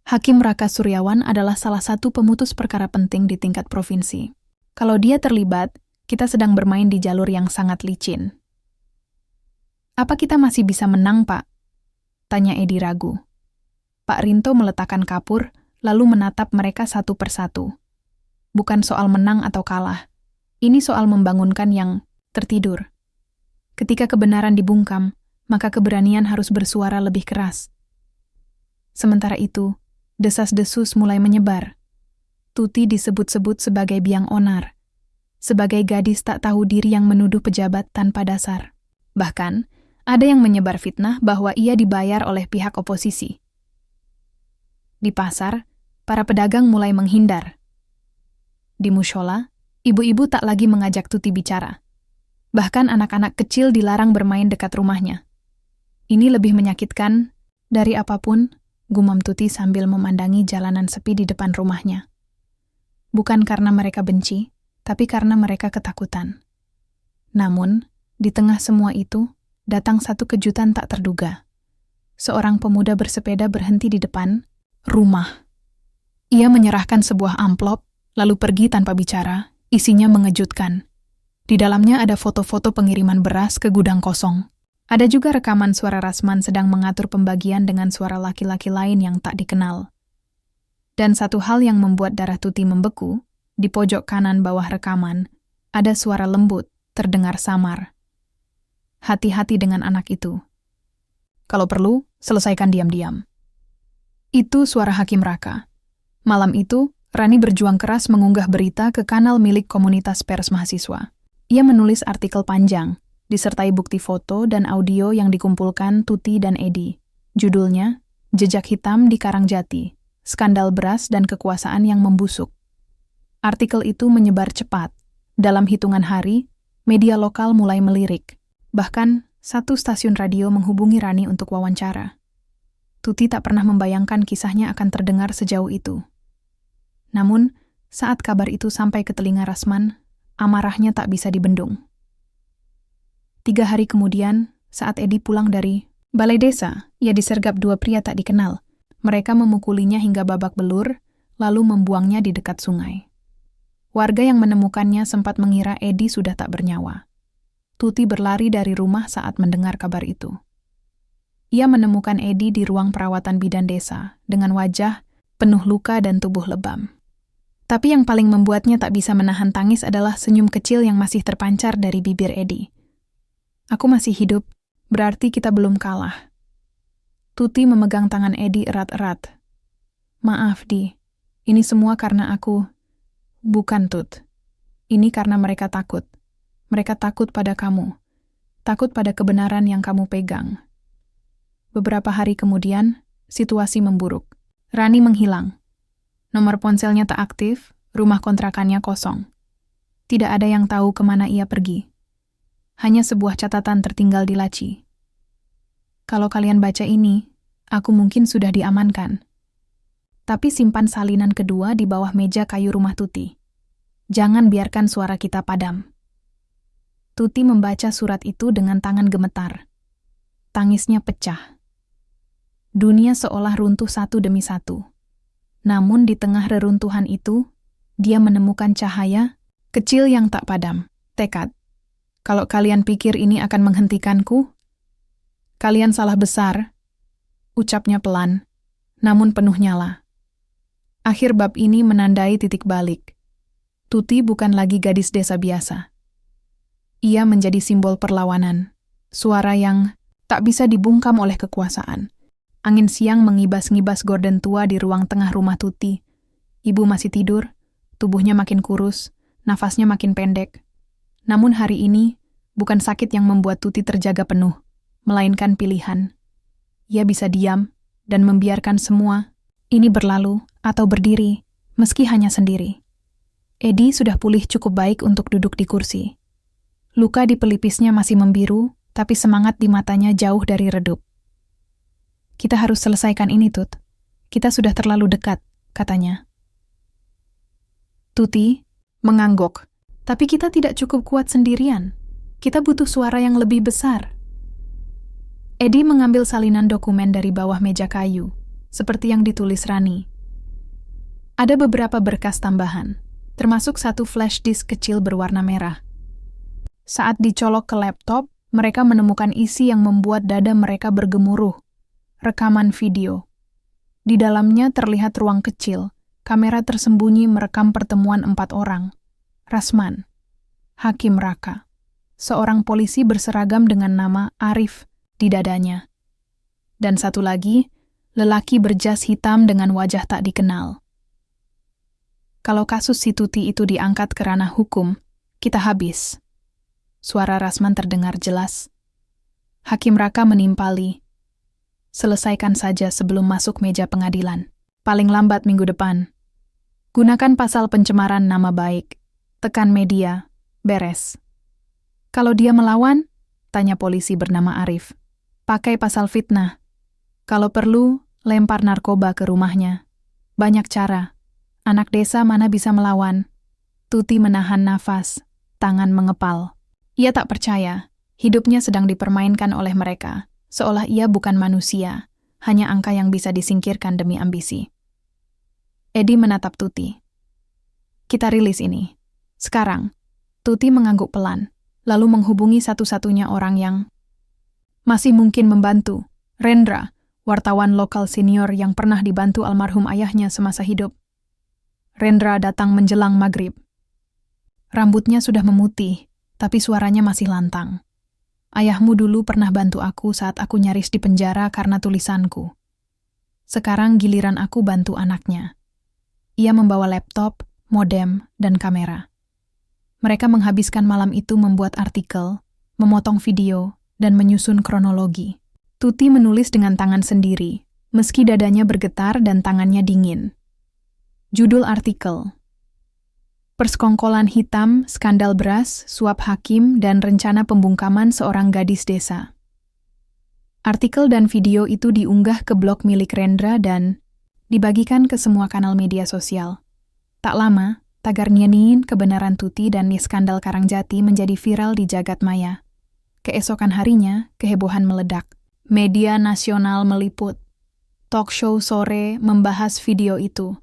Hakim Raka Suryawan adalah salah satu pemutus perkara penting di tingkat provinsi. Kalau dia terlibat, kita sedang bermain di jalur yang sangat licin. Apa kita masih bisa menang, Pak? Tanya Edi ragu. Pak Rinto meletakkan kapur, lalu menatap mereka satu persatu. Bukan soal menang atau kalah. Ini soal membangunkan yang tertidur. Ketika kebenaran dibungkam, maka keberanian harus bersuara lebih keras. Sementara itu, desas-desus mulai menyebar. Tuti disebut-sebut sebagai biang onar, sebagai gadis tak tahu diri yang menuduh pejabat tanpa dasar. Bahkan, ada yang menyebar fitnah bahwa ia dibayar oleh pihak oposisi. Di pasar, para pedagang mulai menghindar. Di mushola, ibu-ibu tak lagi mengajak Tuti bicara. Bahkan anak-anak kecil dilarang bermain dekat rumahnya. Ini lebih menyakitkan dari apapun, gumam Tuti sambil memandangi jalanan sepi di depan rumahnya. Bukan karena mereka benci, tapi karena mereka ketakutan. Namun, di tengah semua itu, datang satu kejutan tak terduga. Seorang pemuda bersepeda berhenti di depan rumah. Ia menyerahkan sebuah amplop, lalu pergi tanpa bicara, isinya mengejutkan. Di dalamnya ada foto-foto pengiriman beras ke gudang kosong. Ada juga rekaman suara Rasman sedang mengatur pembagian dengan suara laki-laki lain yang tak dikenal. Dan satu hal yang membuat darah Tuti membeku, di pojok kanan bawah rekaman, ada suara lembut, terdengar samar. Hati-hati dengan anak itu. Kalau perlu, selesaikan diam-diam. Itu suara Hakim Raka. Malam itu, Rani berjuang keras mengunggah berita ke kanal milik komunitas pers mahasiswa. Ia menulis artikel panjang, disertai bukti foto dan audio yang dikumpulkan Tuti dan Edi. Judulnya, Jejak Hitam di Karangjati, Skandal Beras dan Kekuasaan yang Membusuk. Artikel itu menyebar cepat. Dalam hitungan hari, media lokal mulai melirik. Bahkan, satu stasiun radio menghubungi Rani untuk wawancara. Tuti tak pernah membayangkan kisahnya akan terdengar sejauh itu. Namun, saat kabar itu sampai ke telinga Rasman, amarahnya tak bisa dibendung. 3 hari kemudian, saat Edi pulang dari balai desa, ia disergap 2 pria tak dikenal. Mereka memukulinya hingga babak belur, lalu membuangnya di dekat sungai. Warga yang menemukannya sempat mengira Edi sudah tak bernyawa. Tuti berlari dari rumah saat mendengar kabar itu. Ia menemukan Edi di ruang perawatan bidan desa, dengan wajah penuh luka dan tubuh lebam. Tapi yang paling membuatnya tak bisa menahan tangis adalah senyum kecil yang masih terpancar dari bibir Edi. "Aku masih hidup, berarti kita belum kalah." Tuti memegang tangan Edi erat-erat. "Maaf, Di. Ini semua karena aku." "Bukan, Tut. Ini karena mereka takut. Mereka takut pada kamu. Takut pada kebenaran yang kamu pegang." Beberapa hari kemudian, situasi memburuk. Rani menghilang. Nomor ponselnya tak aktif, rumah kontrakannya kosong. Tidak ada yang tahu kemana ia pergi. Hanya sebuah catatan tertinggal di laci. "Kalau kalian baca ini, aku mungkin sudah diamankan. Tapi simpan salinan kedua di bawah meja kayu rumah Tuti. Jangan biarkan suara kita padam." Tuti membaca surat itu dengan tangan gemetar. Tangisnya pecah. Dunia seolah runtuh satu demi satu. Namun di tengah reruntuhan itu, dia menemukan cahaya kecil yang tak padam. Tekad. "Kalau kalian pikir ini akan menghentikanku, kalian salah besar," ucapnya pelan, namun penuh nyala. Akhir bab ini menandai titik balik. Tuti bukan lagi gadis desa biasa. Ia menjadi simbol perlawanan, suara yang tak bisa dibungkam oleh kekuasaan. Angin siang mengibas-ngibas gorden tua di ruang tengah rumah Tuti. Ibu masih tidur, tubuhnya makin kurus, nafasnya makin pendek. Namun hari ini, bukan sakit yang membuat Tuti terjaga penuh, melainkan pilihan. Ia bisa diam dan membiarkan semua ini berlalu atau berdiri, meski hanya sendiri. Edi sudah pulih cukup baik untuk duduk di kursi. Luka di pelipisnya masih membiru, tapi semangat di matanya jauh dari redup. "Kita harus selesaikan ini, Tut. Kita sudah terlalu dekat," katanya. Tuti mengangguk. "Tapi kita tidak cukup kuat sendirian. Kita butuh suara yang lebih besar." Edi mengambil salinan dokumen dari bawah meja kayu, seperti yang ditulis Rani. Ada beberapa berkas tambahan, termasuk satu flash disk kecil berwarna merah. Saat dicolok ke laptop, mereka menemukan isi yang membuat dada mereka bergemuruh. Rekaman video. Di dalamnya terlihat ruang kecil. Kamera tersembunyi merekam pertemuan 4 orang. Rasman, Hakim Raka, seorang polisi berseragam dengan nama Arif di dadanya. Dan satu lagi, lelaki berjas hitam dengan wajah tak dikenal. "Kalau kasus si Tuti itu diangkat ke ranah hukum, kita habis." Suara Rasman terdengar jelas. Hakim Raka menimpali. "Selesaikan saja sebelum masuk meja pengadilan. Paling lambat minggu depan. Gunakan pasal pencemaran nama baik. Tekan media. Beres." "Kalau dia melawan?" tanya polisi bernama Arif. "Pakai pasal fitnah. Kalau perlu, lempar narkoba ke rumahnya. Banyak cara. Anak desa mana bisa melawan?" Tuti menahan nafas, tangan mengepal. Ia tak percaya, hidupnya sedang dipermainkan oleh mereka. Seolah ia bukan manusia, hanya angka yang bisa disingkirkan demi ambisi. Edi menatap Tuti. "Kita rilis ini. Sekarang." Tuti mengangguk pelan, lalu menghubungi satu-satunya orang yang masih mungkin membantu, Rendra, wartawan lokal senior yang pernah dibantu almarhum ayahnya semasa hidup. Rendra datang menjelang maghrib. Rambutnya sudah memutih, tapi suaranya masih lantang. "Ayahmu dulu pernah bantu aku saat aku nyaris di penjara karena tulisanku. Sekarang giliran aku bantu anaknya. Ia membawa laptop, modem, dan kamera. Mereka menghabiskan malam itu membuat artikel, memotong video, dan menyusun kronologi. Tuti menulis dengan tangan sendiri, meski dadanya bergetar dan tangannya dingin. Judul artikel: Persekongkolan hitam, skandal beras, suap hakim, dan rencana pembungkaman seorang gadis desa. Artikel dan video itu diunggah ke blog milik Rendra dan dibagikan ke semua kanal media sosial. Tak lama, tagar nyenin kebenaran Tuti dan skandal Karangjati menjadi viral di jagat maya. Keesokan harinya, kehebohan meledak. Media nasional meliput. Talk show sore membahas video itu.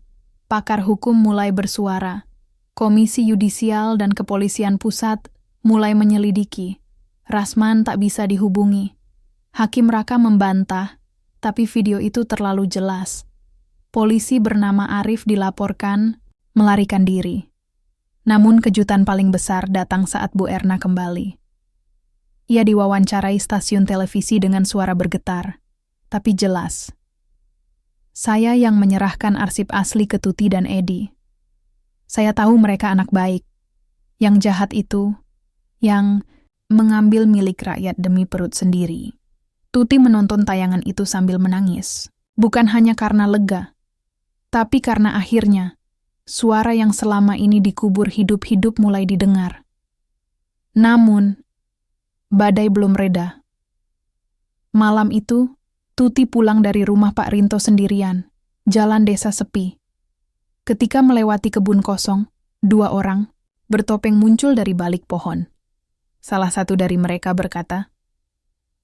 Pakar hukum mulai bersuara. Komisi Yudisial dan Kepolisian Pusat mulai menyelidiki. Rasman tak bisa dihubungi. Hakim Raka membantah, tapi video itu terlalu jelas. Polisi bernama Arif dilaporkan melarikan diri. Namun kejutan paling besar datang saat Bu Erna kembali. Ia diwawancarai stasiun televisi dengan suara bergetar, tapi jelas. Saya yang menyerahkan arsip asli ke Tuti dan Edi. Saya tahu mereka anak baik. Yang jahat itu, yang mengambil milik rakyat demi perut sendiri. Tuti menonton tayangan itu sambil menangis. Bukan hanya karena lega, tapi karena akhirnya, suara yang selama ini dikubur hidup-hidup mulai didengar. Namun, badai belum reda. Malam itu, Tuti pulang dari rumah Pak Rinto sendirian, jalan desa sepi. Ketika melewati kebun kosong, 2 orang bertopeng muncul dari balik pohon. Salah satu dari mereka berkata,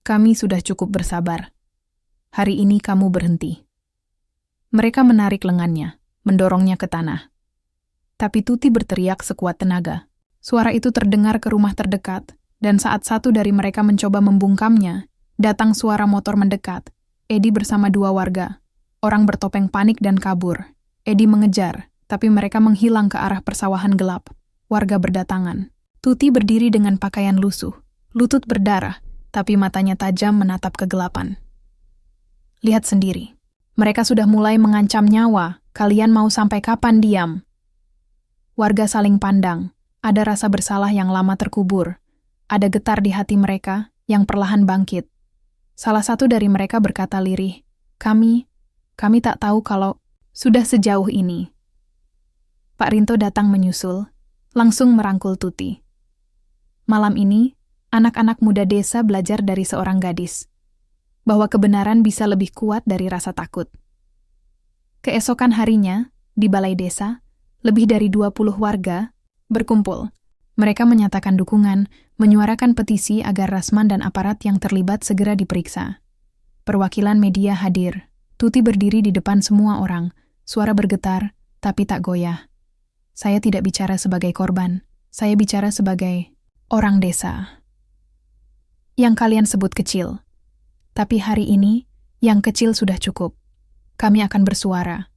"Kami sudah cukup bersabar. Hari ini kamu berhenti." Mereka menarik lengannya, mendorongnya ke tanah. Tapi Tuti berteriak sekuat tenaga. Suara itu terdengar ke rumah terdekat, dan saat satu dari mereka mencoba membungkamnya, datang suara motor mendekat. Edi bersama 2 warga. Orang bertopeng panik dan kabur. Edi mengejar, tapi mereka menghilang ke arah persawahan gelap. Warga berdatangan. Tuti berdiri dengan pakaian lusuh, lutut berdarah, tapi matanya tajam menatap kegelapan. Lihat sendiri. Mereka sudah mulai mengancam nyawa. Kalian mau sampai kapan diam? Warga saling pandang. Ada rasa bersalah yang lama terkubur. Ada getar di hati mereka yang perlahan bangkit. Salah satu dari mereka berkata lirih, Kami tak tahu kalau sudah sejauh ini." Pak Rinto datang menyusul, langsung merangkul Tuti. Malam ini, anak-anak muda desa belajar dari seorang gadis, bahwa kebenaran bisa lebih kuat dari rasa takut. Keesokan harinya, di balai desa, lebih dari 20 warga berkumpul. Mereka menyatakan dukungan, menyuarakan petisi agar Rasman dan aparat yang terlibat segera diperiksa. Perwakilan media hadir. Tuti berdiri di depan semua orang, suara bergetar, tapi tak goyah. Saya tidak bicara sebagai korban, saya bicara sebagai orang desa. Yang kalian sebut kecil. Tapi hari ini, yang kecil sudah cukup. Kami akan bersuara.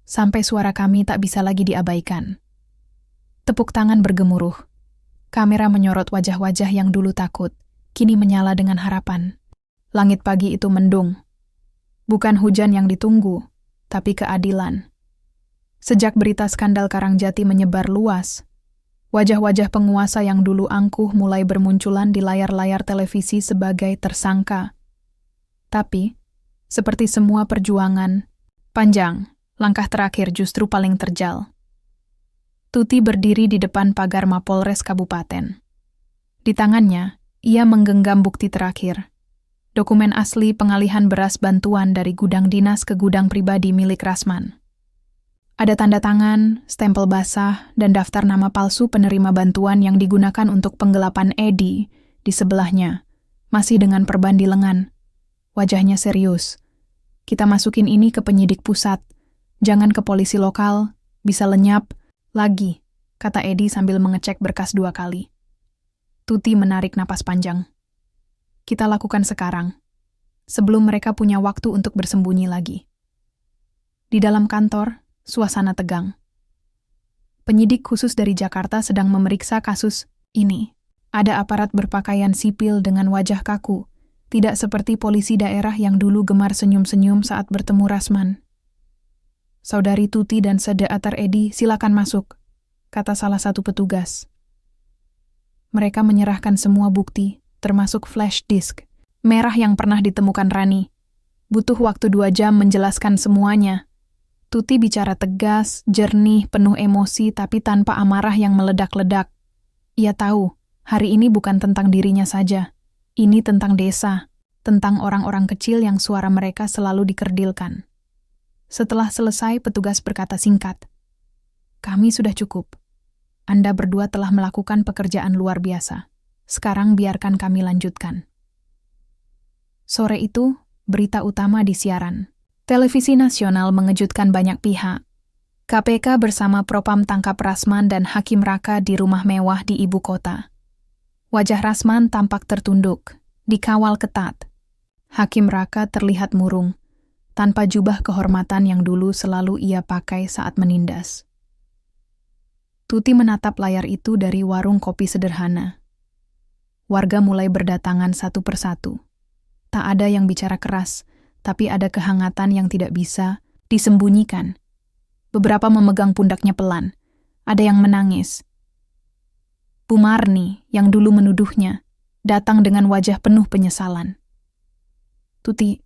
Sampai suara kami tak bisa lagi diabaikan. Tepuk tangan bergemuruh. Kamera menyorot wajah-wajah yang dulu takut, kini menyala dengan harapan. Langit pagi itu mendung. Bukan hujan yang ditunggu, tapi keadilan. Sejak berita skandal Karangjati menyebar luas, wajah-wajah penguasa yang dulu angkuh mulai bermunculan di layar-layar televisi sebagai tersangka. Tapi, seperti semua perjuangan panjang, langkah terakhir justru paling terjal. Tuti berdiri di depan pagar Mapolres Kabupaten. Di tangannya, ia menggenggam bukti terakhir. Dokumen asli pengalihan beras bantuan dari gudang dinas ke gudang pribadi milik Rasman. Ada tanda tangan, stempel basah, dan daftar nama palsu penerima bantuan yang digunakan untuk penggelapan Edi di sebelahnya, masih dengan perban di lengan. Wajahnya serius. Kita masukin ini ke penyidik pusat. Jangan ke polisi lokal, bisa lenyap. Lagi, kata Edi sambil mengecek berkas 2 kali. Tuti menarik napas panjang. Kita lakukan sekarang, sebelum mereka punya waktu untuk bersembunyi lagi. Di dalam kantor, suasana tegang. Penyidik khusus dari Jakarta sedang memeriksa kasus ini. Ada aparat berpakaian sipil dengan wajah kaku, Tidak seperti polisi daerah yang dulu gemar senyum-senyum saat bertemu Rasman. "Saudari Tuti dan Sede Atar Edi, silakan masuk," kata salah satu petugas. Mereka menyerahkan semua bukti, termasuk flash disk merah yang pernah ditemukan Rani. Butuh waktu 2 jam menjelaskan semuanya. Tuti bicara tegas, jernih, penuh emosi, tapi tanpa amarah yang meledak-ledak. Ia tahu, hari ini bukan tentang dirinya saja. Ini tentang desa, tentang orang-orang kecil yang suara mereka selalu dikerdilkan. Setelah selesai, petugas berkata singkat, "Kami sudah cukup. Anda berdua telah melakukan pekerjaan luar biasa. Sekarang biarkan kami lanjutkan." Sore itu, berita utama disiaran. Televisi nasional mengejutkan banyak pihak. KPK bersama Propam tangkap Rasman dan Hakim Raka di rumah mewah di ibu kota. Wajah Rasman tampak tertunduk, dikawal ketat. Hakim Raka terlihat murung, tanpa jubah kehormatan yang dulu selalu ia pakai saat menindas. Tuti menatap layar itu dari warung kopi sederhana. Warga mulai berdatangan satu persatu. Tak ada yang bicara keras, tapi ada kehangatan yang tidak bisa disembunyikan. Beberapa memegang pundaknya pelan. Ada yang menangis. Bu Marni, yang dulu menuduhnya, datang dengan wajah penuh penyesalan. "Tuti,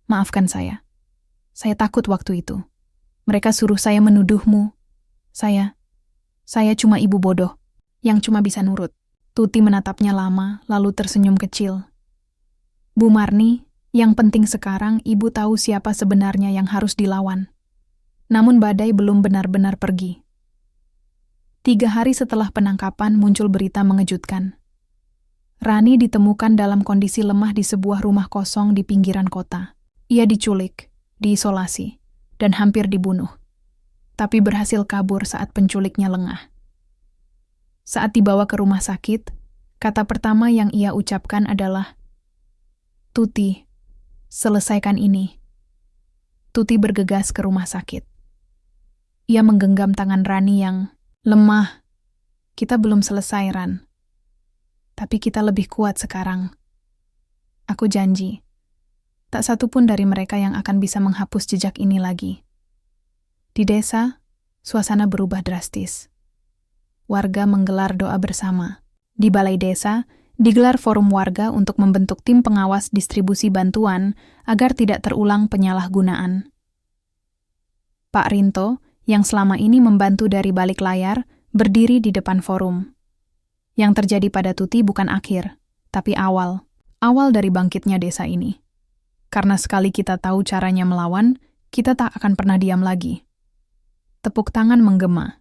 maafkan saya. Saya takut waktu itu. Mereka suruh saya menuduhmu. Saya cuma ibu bodoh, yang cuma bisa nurut." Tuti menatapnya lama, lalu tersenyum kecil. "Bu Marni, yang penting sekarang ibu tahu siapa sebenarnya yang harus dilawan." Namun badai belum benar-benar pergi. 3 hari setelah penangkapan muncul berita mengejutkan. Rani ditemukan dalam kondisi lemah di sebuah rumah kosong di pinggiran kota. Ia diculik, diisolasi, dan hampir dibunuh. Tapi berhasil kabur saat penculiknya lengah. Saat dibawa ke rumah sakit, kata pertama yang ia ucapkan adalah, "Tuti, selesaikan ini." Tuti bergegas ke rumah sakit. Ia menggenggam tangan Rani yang lemah. "Kita belum selesai, Ran. Tapi kita lebih kuat sekarang. Aku janji, tak satu pun dari mereka yang akan bisa menghapus jejak ini lagi." Di desa, suasana berubah drastis. Warga menggelar doa bersama. Di balai desa, digelar forum warga untuk membentuk tim pengawas distribusi bantuan agar tidak terulang penyalahgunaan. Pak Rinto, yang selama ini membantu dari balik layar, berdiri di depan forum. Yang terjadi pada Tuti bukan akhir, tapi awal dari bangkitnya desa ini. Karena sekali kita tahu caranya melawan, kita tak akan pernah diam lagi. Tepuk tangan menggema.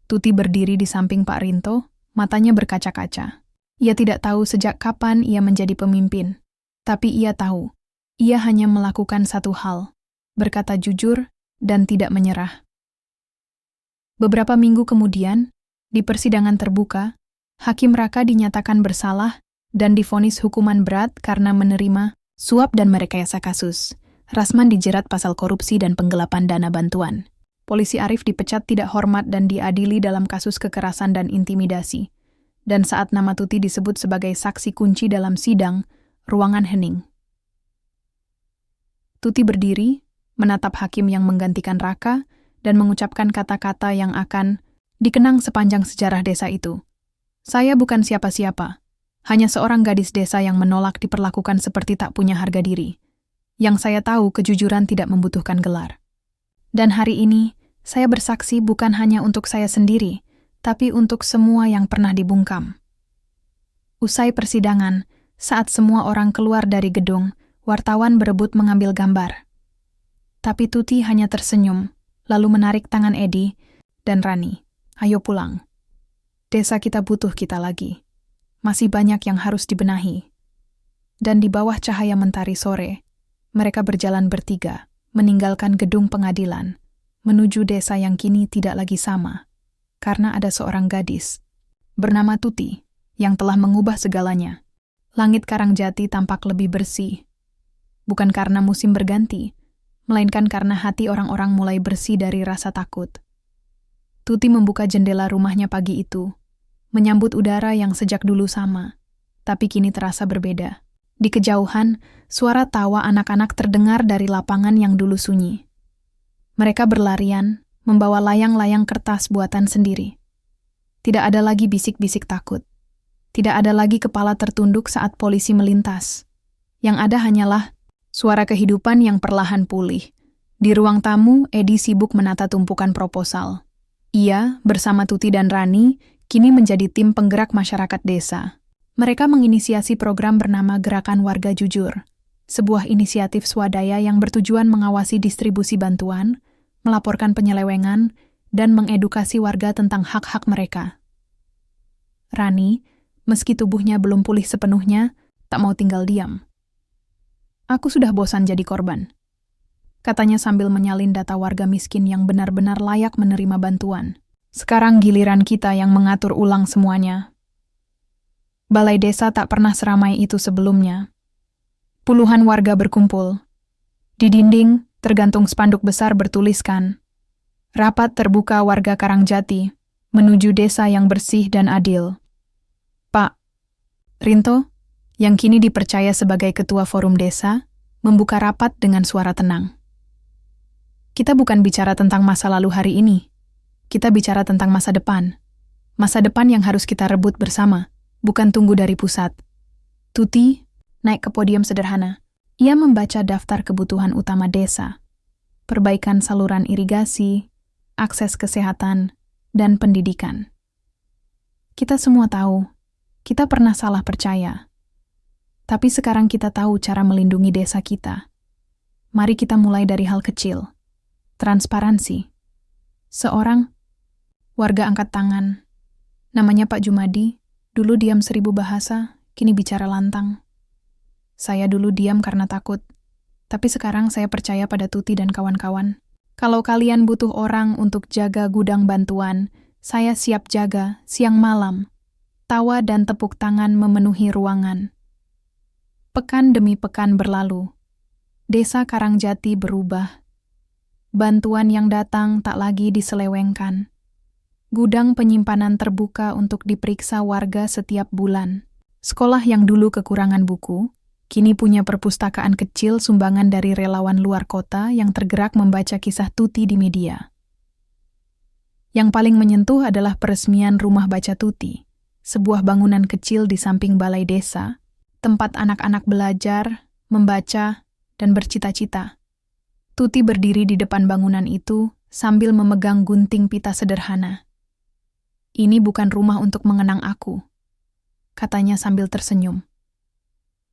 Tuti berdiri di samping Pak Rinto, matanya berkaca-kaca. Ia tidak tahu sejak kapan ia menjadi pemimpin, tapi ia tahu, ia hanya melakukan satu hal, berkata jujur dan tidak menyerah. Beberapa minggu kemudian, di persidangan terbuka, Hakim Raka dinyatakan bersalah dan divonis hukuman berat karena menerima suap dan merekayasa kasus. Rasman dijerat pasal korupsi dan penggelapan dana bantuan. Polisi Arif dipecat tidak hormat dan diadili dalam kasus kekerasan dan intimidasi. Dan saat nama Tuti disebut sebagai saksi kunci dalam sidang, ruangan hening. Tuti berdiri, menatap hakim yang menggantikan Raka, dan mengucapkan kata-kata yang akan dikenang sepanjang sejarah desa itu. "Saya bukan siapa-siapa, hanya seorang gadis desa yang menolak diperlakukan seperti tak punya harga diri. Yang saya tahu kejujuran tidak membutuhkan gelar. Dan hari ini, saya bersaksi bukan hanya untuk saya sendiri, tapi untuk semua yang pernah dibungkam." Usai persidangan, saat semua orang keluar dari gedung, wartawan berebut mengambil gambar. Tapi Tuti hanya tersenyum, lalu menarik tangan Edi dan Rani. "Ayo pulang. Desa kita butuh kita lagi. Masih banyak yang harus dibenahi." Dan di bawah cahaya mentari sore, mereka berjalan bertiga, meninggalkan gedung pengadilan, menuju desa yang kini tidak lagi sama, karena ada seorang gadis bernama Tuti yang telah mengubah segalanya. Langit Karangjati tampak lebih bersih, bukan karena musim berganti, melainkan karena hati orang-orang mulai bersih dari rasa takut. Tuti membuka jendela rumahnya pagi itu, menyambut udara yang sejak dulu sama, tapi kini terasa berbeda. Di kejauhan, suara tawa anak-anak terdengar dari lapangan yang dulu sunyi. Mereka berlarian, membawa layang-layang kertas buatan sendiri. Tidak ada lagi bisik-bisik takut. Tidak ada lagi kepala tertunduk saat polisi melintas. Yang ada hanyalah suara kehidupan yang perlahan pulih. Di ruang tamu, Edi sibuk menata tumpukan proposal. Ia, bersama Tuti dan Rani, kini menjadi tim penggerak masyarakat desa. Mereka menginisiasi program bernama Gerakan Warga Jujur, sebuah inisiatif swadaya yang bertujuan mengawasi distribusi bantuan, melaporkan penyelewengan, dan mengedukasi warga tentang hak-hak mereka. Rani, meski tubuhnya belum pulih sepenuhnya, tak mau tinggal diam. "Aku sudah bosan jadi korban," katanya sambil menyalin data warga miskin yang benar-benar layak menerima bantuan. "Sekarang giliran kita yang mengatur ulang semuanya." Balai desa tak pernah seramai itu sebelumnya. Puluhan warga berkumpul. Di dinding, tergantung spanduk besar bertuliskan, "Rapat terbuka warga Karangjati, menuju desa yang bersih dan adil." Pak Rinto, yang kini dipercaya sebagai ketua forum desa, membuka rapat dengan suara tenang. "Kita bukan bicara tentang masa lalu hari ini. Kita bicara tentang masa depan. Masa depan yang harus kita rebut bersama. Bukan tunggu dari pusat." Tuti naik ke podium sederhana. Ia membaca daftar kebutuhan utama desa, perbaikan saluran irigasi, akses kesehatan, dan pendidikan. Kita semua tahu, kita pernah salah percaya. Tapi sekarang kita tahu cara melindungi desa kita. Mari kita mulai dari hal kecil. Transparansi. Seorang warga angkat tangan. Namanya Pak Jumadi. Dulu diam 1000 bahasa, kini bicara lantang. Saya dulu diam karena takut, tapi sekarang saya percaya pada Tuti dan kawan-kawan. Kalau kalian butuh orang untuk jaga gudang bantuan, saya siap jaga siang malam. Tawa dan tepuk tangan memenuhi ruangan. Pekan demi pekan berlalu. Desa Karangjati berubah. Bantuan yang datang tak lagi diselewengkan. Gudang penyimpanan terbuka untuk diperiksa warga setiap bulan. Sekolah yang dulu kekurangan buku, kini punya perpustakaan kecil sumbangan dari relawan luar kota yang tergerak membaca kisah Tuti di media. Yang paling menyentuh adalah peresmian Rumah Baca Tuti, sebuah bangunan kecil di samping balai desa, tempat anak-anak belajar, membaca, dan bercita-cita. Tuti berdiri di depan bangunan itu sambil memegang gunting pita sederhana. "Ini bukan rumah untuk mengenang aku," katanya sambil tersenyum.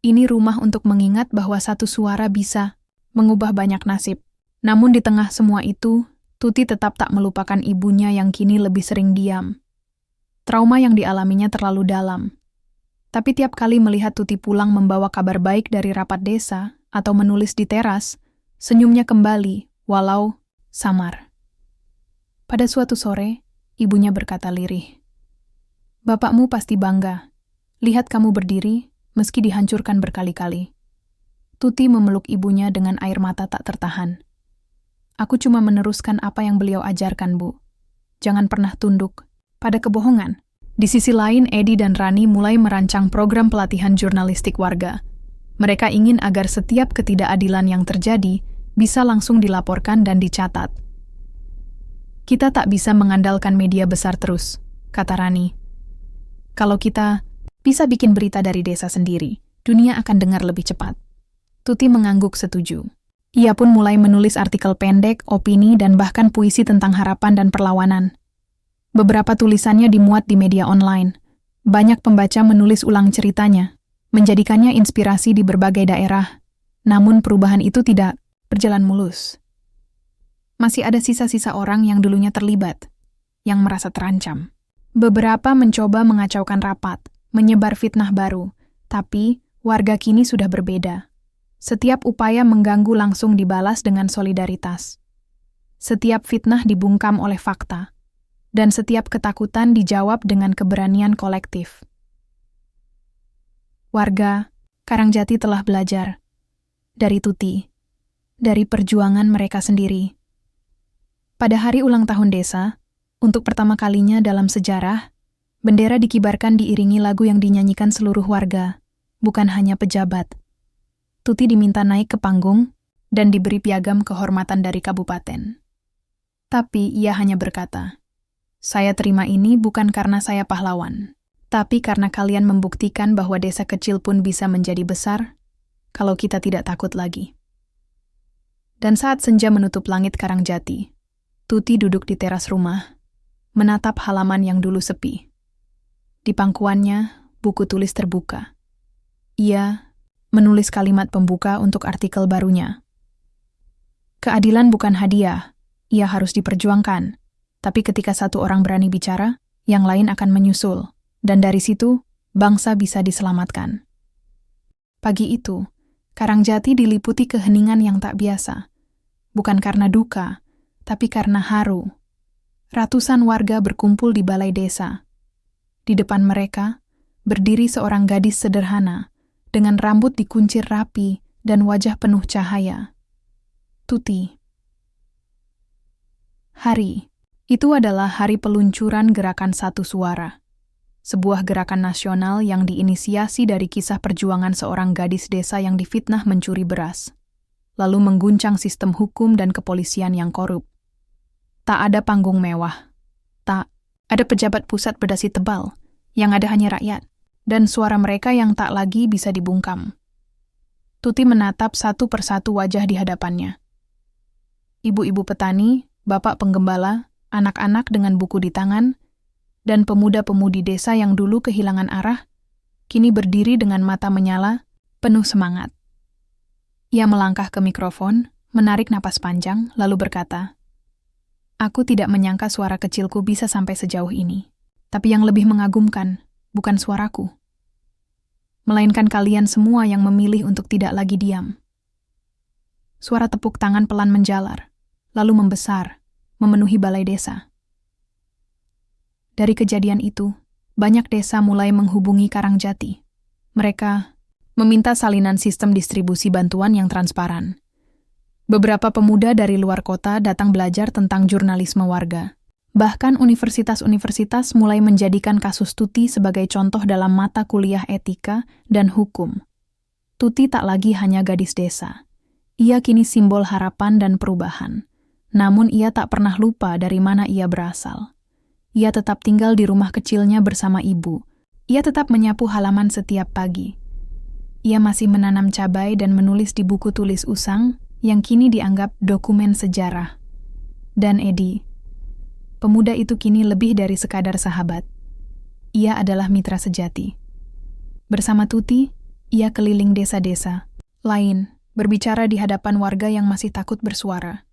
"Ini rumah untuk mengingat bahwa satu suara bisa mengubah banyak nasib." Namun di tengah semua itu, Tuti tetap tak melupakan ibunya yang kini lebih sering diam. Trauma yang dialaminya terlalu dalam. Tapi tiap kali melihat Tuti pulang membawa kabar baik dari rapat desa atau menulis di teras, senyumnya kembali, walau samar. Pada suatu sore, ibunya berkata lirih, "Bapakmu pasti bangga. Lihat kamu berdiri, meski dihancurkan berkali-kali." Tuti memeluk ibunya dengan air mata tak tertahan. "Aku cuma meneruskan apa yang beliau ajarkan, Bu. Jangan pernah tunduk pada kebohongan." Di sisi lain, Edi dan Rani mulai merancang program pelatihan jurnalistik warga. Mereka ingin agar setiap ketidakadilan yang terjadi bisa langsung dilaporkan dan dicatat. "Kita tak bisa mengandalkan media besar terus," kata Rani. "Kalau kita bisa bikin berita dari desa sendiri, dunia akan dengar lebih cepat." Tuti mengangguk setuju. Ia pun mulai menulis artikel pendek, opini, dan bahkan puisi tentang harapan dan perlawanan. Beberapa tulisannya dimuat di media online. Banyak pembaca menulis ulang ceritanya, menjadikannya inspirasi di berbagai daerah. Namun perubahan itu tidak berjalan mulus. Masih ada sisa-sisa orang yang dulunya terlibat, yang merasa terancam. Beberapa mencoba mengacaukan rapat, menyebar fitnah baru, tapi warga kini sudah berbeda. Setiap upaya mengganggu langsung dibalas dengan solidaritas. Setiap fitnah dibungkam oleh fakta, dan setiap ketakutan dijawab dengan keberanian kolektif. Warga Karangjati telah belajar dari Tuti, dari perjuangan mereka sendiri. Pada hari ulang tahun desa, untuk pertama kalinya dalam sejarah, bendera dikibarkan diiringi lagu yang dinyanyikan seluruh warga, bukan hanya pejabat. Tuti diminta naik ke panggung dan diberi piagam kehormatan dari kabupaten. Tapi ia hanya berkata, "Saya terima ini bukan karena saya pahlawan, tapi karena kalian membuktikan bahwa desa kecil pun bisa menjadi besar kalau kita tidak takut lagi." Dan saat senja menutup langit Karangjati, Tuti duduk di teras rumah, menatap halaman yang dulu sepi. Di pangkuannya, buku tulis terbuka. Ia menulis kalimat pembuka untuk artikel barunya. Keadilan bukan hadiah, ia harus diperjuangkan. Tapi ketika satu orang berani bicara, yang lain akan menyusul. Dan dari situ, bangsa bisa diselamatkan. Pagi itu, Karangjati diliputi keheningan yang tak biasa. Bukan karena duka, tapi karena haru. Ratusan warga berkumpul di balai desa. Di depan mereka, berdiri seorang gadis sederhana, dengan rambut dikuncir rapi dan wajah penuh cahaya. Tuti. Hari itu adalah hari peluncuran gerakan Satu Suara. Sebuah gerakan nasional yang diinisiasi dari kisah perjuangan seorang gadis desa yang difitnah mencuri beras, lalu mengguncang sistem hukum dan kepolisian yang korup. Tak ada panggung mewah. Tak ada pejabat pusat berdasi tebal, yang ada hanya rakyat, dan suara mereka yang tak lagi bisa dibungkam. Tuti menatap satu persatu wajah di hadapannya. Ibu-ibu petani, bapak penggembala, anak-anak dengan buku di tangan, dan pemuda-pemudi desa yang dulu kehilangan arah, kini berdiri dengan mata menyala, penuh semangat. Ia melangkah ke mikrofon, menarik napas panjang, lalu berkata, "Aku tidak menyangka suara kecilku bisa sampai sejauh ini. Tapi yang lebih mengagumkan, bukan suaraku, melainkan kalian semua yang memilih untuk tidak lagi diam." Suara tepuk tangan pelan menjalar, lalu membesar, memenuhi balai desa. Dari kejadian itu, banyak desa mulai menghubungi Karangjati. Mereka meminta salinan sistem distribusi bantuan yang transparan. Beberapa pemuda dari luar kota datang belajar tentang jurnalisme warga. Bahkan universitas-universitas mulai menjadikan kasus Tuti sebagai contoh dalam mata kuliah etika dan hukum. Tuti tak lagi hanya gadis desa. Ia kini simbol harapan dan perubahan. Namun ia tak pernah lupa dari mana ia berasal. Ia tetap tinggal di rumah kecilnya bersama ibu. Ia tetap menyapu halaman setiap pagi. Ia masih menanam cabai dan menulis di buku tulis usang yang kini dianggap dokumen sejarah. Dan Edi, pemuda itu kini lebih dari sekadar sahabat. Ia adalah mitra sejati. Bersama Tuti, ia keliling desa-desa lain, berbicara di hadapan warga yang masih takut bersuara.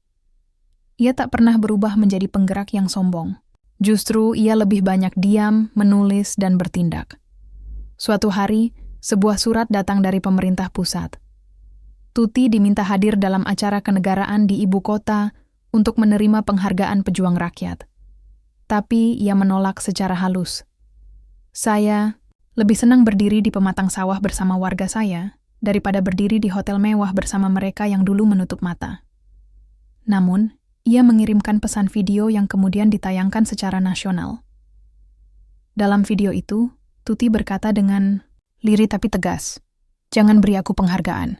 Ia tak pernah berubah menjadi penggerak yang sombong. Justru ia lebih banyak diam, menulis, dan bertindak. Suatu hari, sebuah surat datang dari pemerintah pusat. Tuti diminta hadir dalam acara kenegaraan di ibu kota untuk menerima penghargaan pejuang rakyat. Tapi ia menolak secara halus. "Saya lebih senang berdiri di pematang sawah bersama warga saya daripada berdiri di hotel mewah bersama mereka yang dulu menutup mata." Namun, ia mengirimkan pesan video yang kemudian ditayangkan secara nasional. Dalam video itu, Tuti berkata dengan lirih tapi tegas, "Jangan beri aku penghargaan.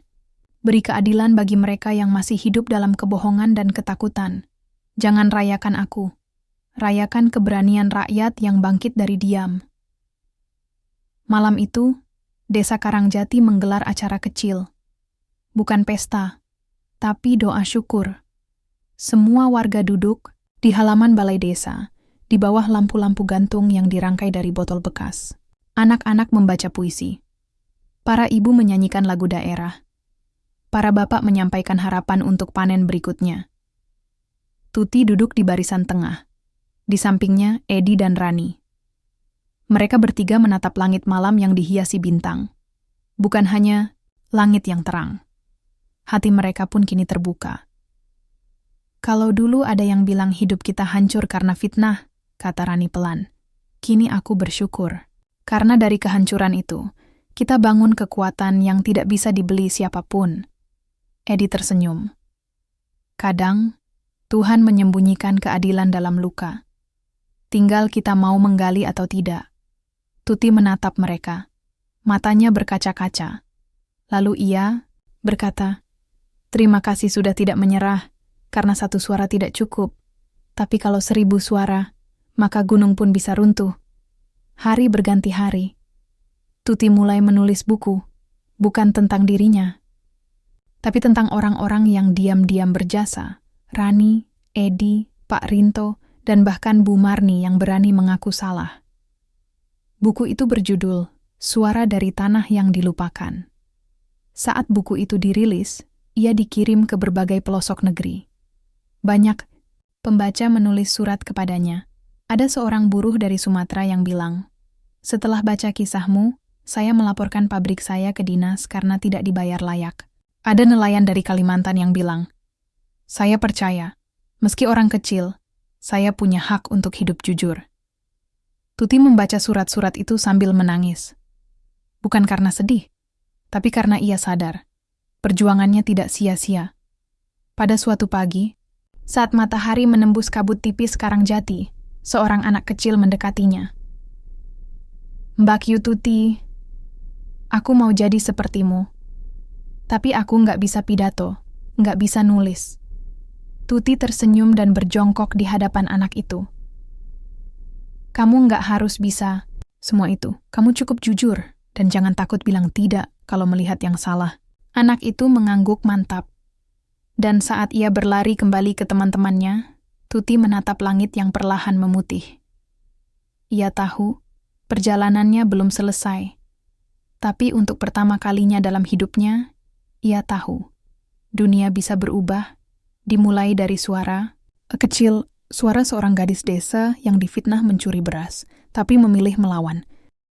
Beri keadilan bagi mereka yang masih hidup dalam kebohongan dan ketakutan. Jangan rayakan aku. Rayakan keberanian rakyat yang bangkit dari diam." Malam itu, Desa Karangjati menggelar acara kecil. Bukan pesta, tapi doa syukur. Semua warga duduk di halaman balai desa, di bawah lampu-lampu gantung yang dirangkai dari botol bekas. Anak-anak membaca puisi. Para ibu menyanyikan lagu daerah. Para bapak menyampaikan harapan untuk panen berikutnya. Tuti duduk di barisan tengah. Di sampingnya Edi dan Rani. Mereka bertiga menatap langit malam yang dihiasi bintang. Bukan hanya langit yang terang. Hati mereka pun kini terbuka. "Kalau dulu ada yang bilang hidup kita hancur karena fitnah," kata Rani pelan, "kini aku bersyukur. Karena dari kehancuran itu, kita bangun kekuatan yang tidak bisa dibeli siapapun." Edi tersenyum. "Kadang, Tuhan menyembunyikan keadilan dalam luka. Tinggal kita mau menggali atau tidak." Tuti menatap mereka. Matanya berkaca-kaca. Lalu ia berkata, "Terima kasih sudah tidak menyerah, karena 1 suara tidak cukup. Tapi kalau 1000 suara, maka gunung pun bisa runtuh." Hari berganti hari. Tuti mulai menulis buku, bukan tentang dirinya, tapi tentang orang-orang yang diam-diam berjasa. Rani, Edi, Pak Rinto, dan bahkan Bu Marni yang berani mengaku salah. Buku itu berjudul Suara dari Tanah yang Dilupakan. Saat buku itu dirilis, ia dikirim ke berbagai pelosok negeri. Banyak pembaca menulis surat kepadanya. Ada seorang buruh dari Sumatera yang bilang, "Setelah baca kisahmu, saya melaporkan pabrik saya ke dinas karena tidak dibayar layak." Ada nelayan dari Kalimantan yang bilang, "Saya percaya, meski orang kecil, saya punya hak untuk hidup jujur." Tuti membaca surat-surat itu sambil menangis. Bukan karena sedih, tapi karena ia sadar, perjuangannya tidak sia-sia. Pada suatu pagi, saat matahari menembus kabut tipis Karangjati, seorang anak kecil mendekatinya. "Mbak Yu Tuti, aku mau jadi sepertimu. Tapi aku nggak bisa pidato, nggak bisa nulis." Tuti tersenyum dan berjongkok di hadapan anak itu. "Kamu nggak harus bisa semua itu. Kamu cukup jujur, dan jangan takut bilang tidak kalau melihat yang salah." Anak itu mengangguk mantap. Dan saat ia berlari kembali ke teman-temannya, Tuti menatap langit yang perlahan memutih. Ia tahu perjalanannya belum selesai. Tapi untuk pertama kalinya dalam hidupnya, ia tahu dunia bisa berubah, dimulai dari suara kecil, suara seorang gadis desa yang difitnah mencuri beras, tapi memilih melawan.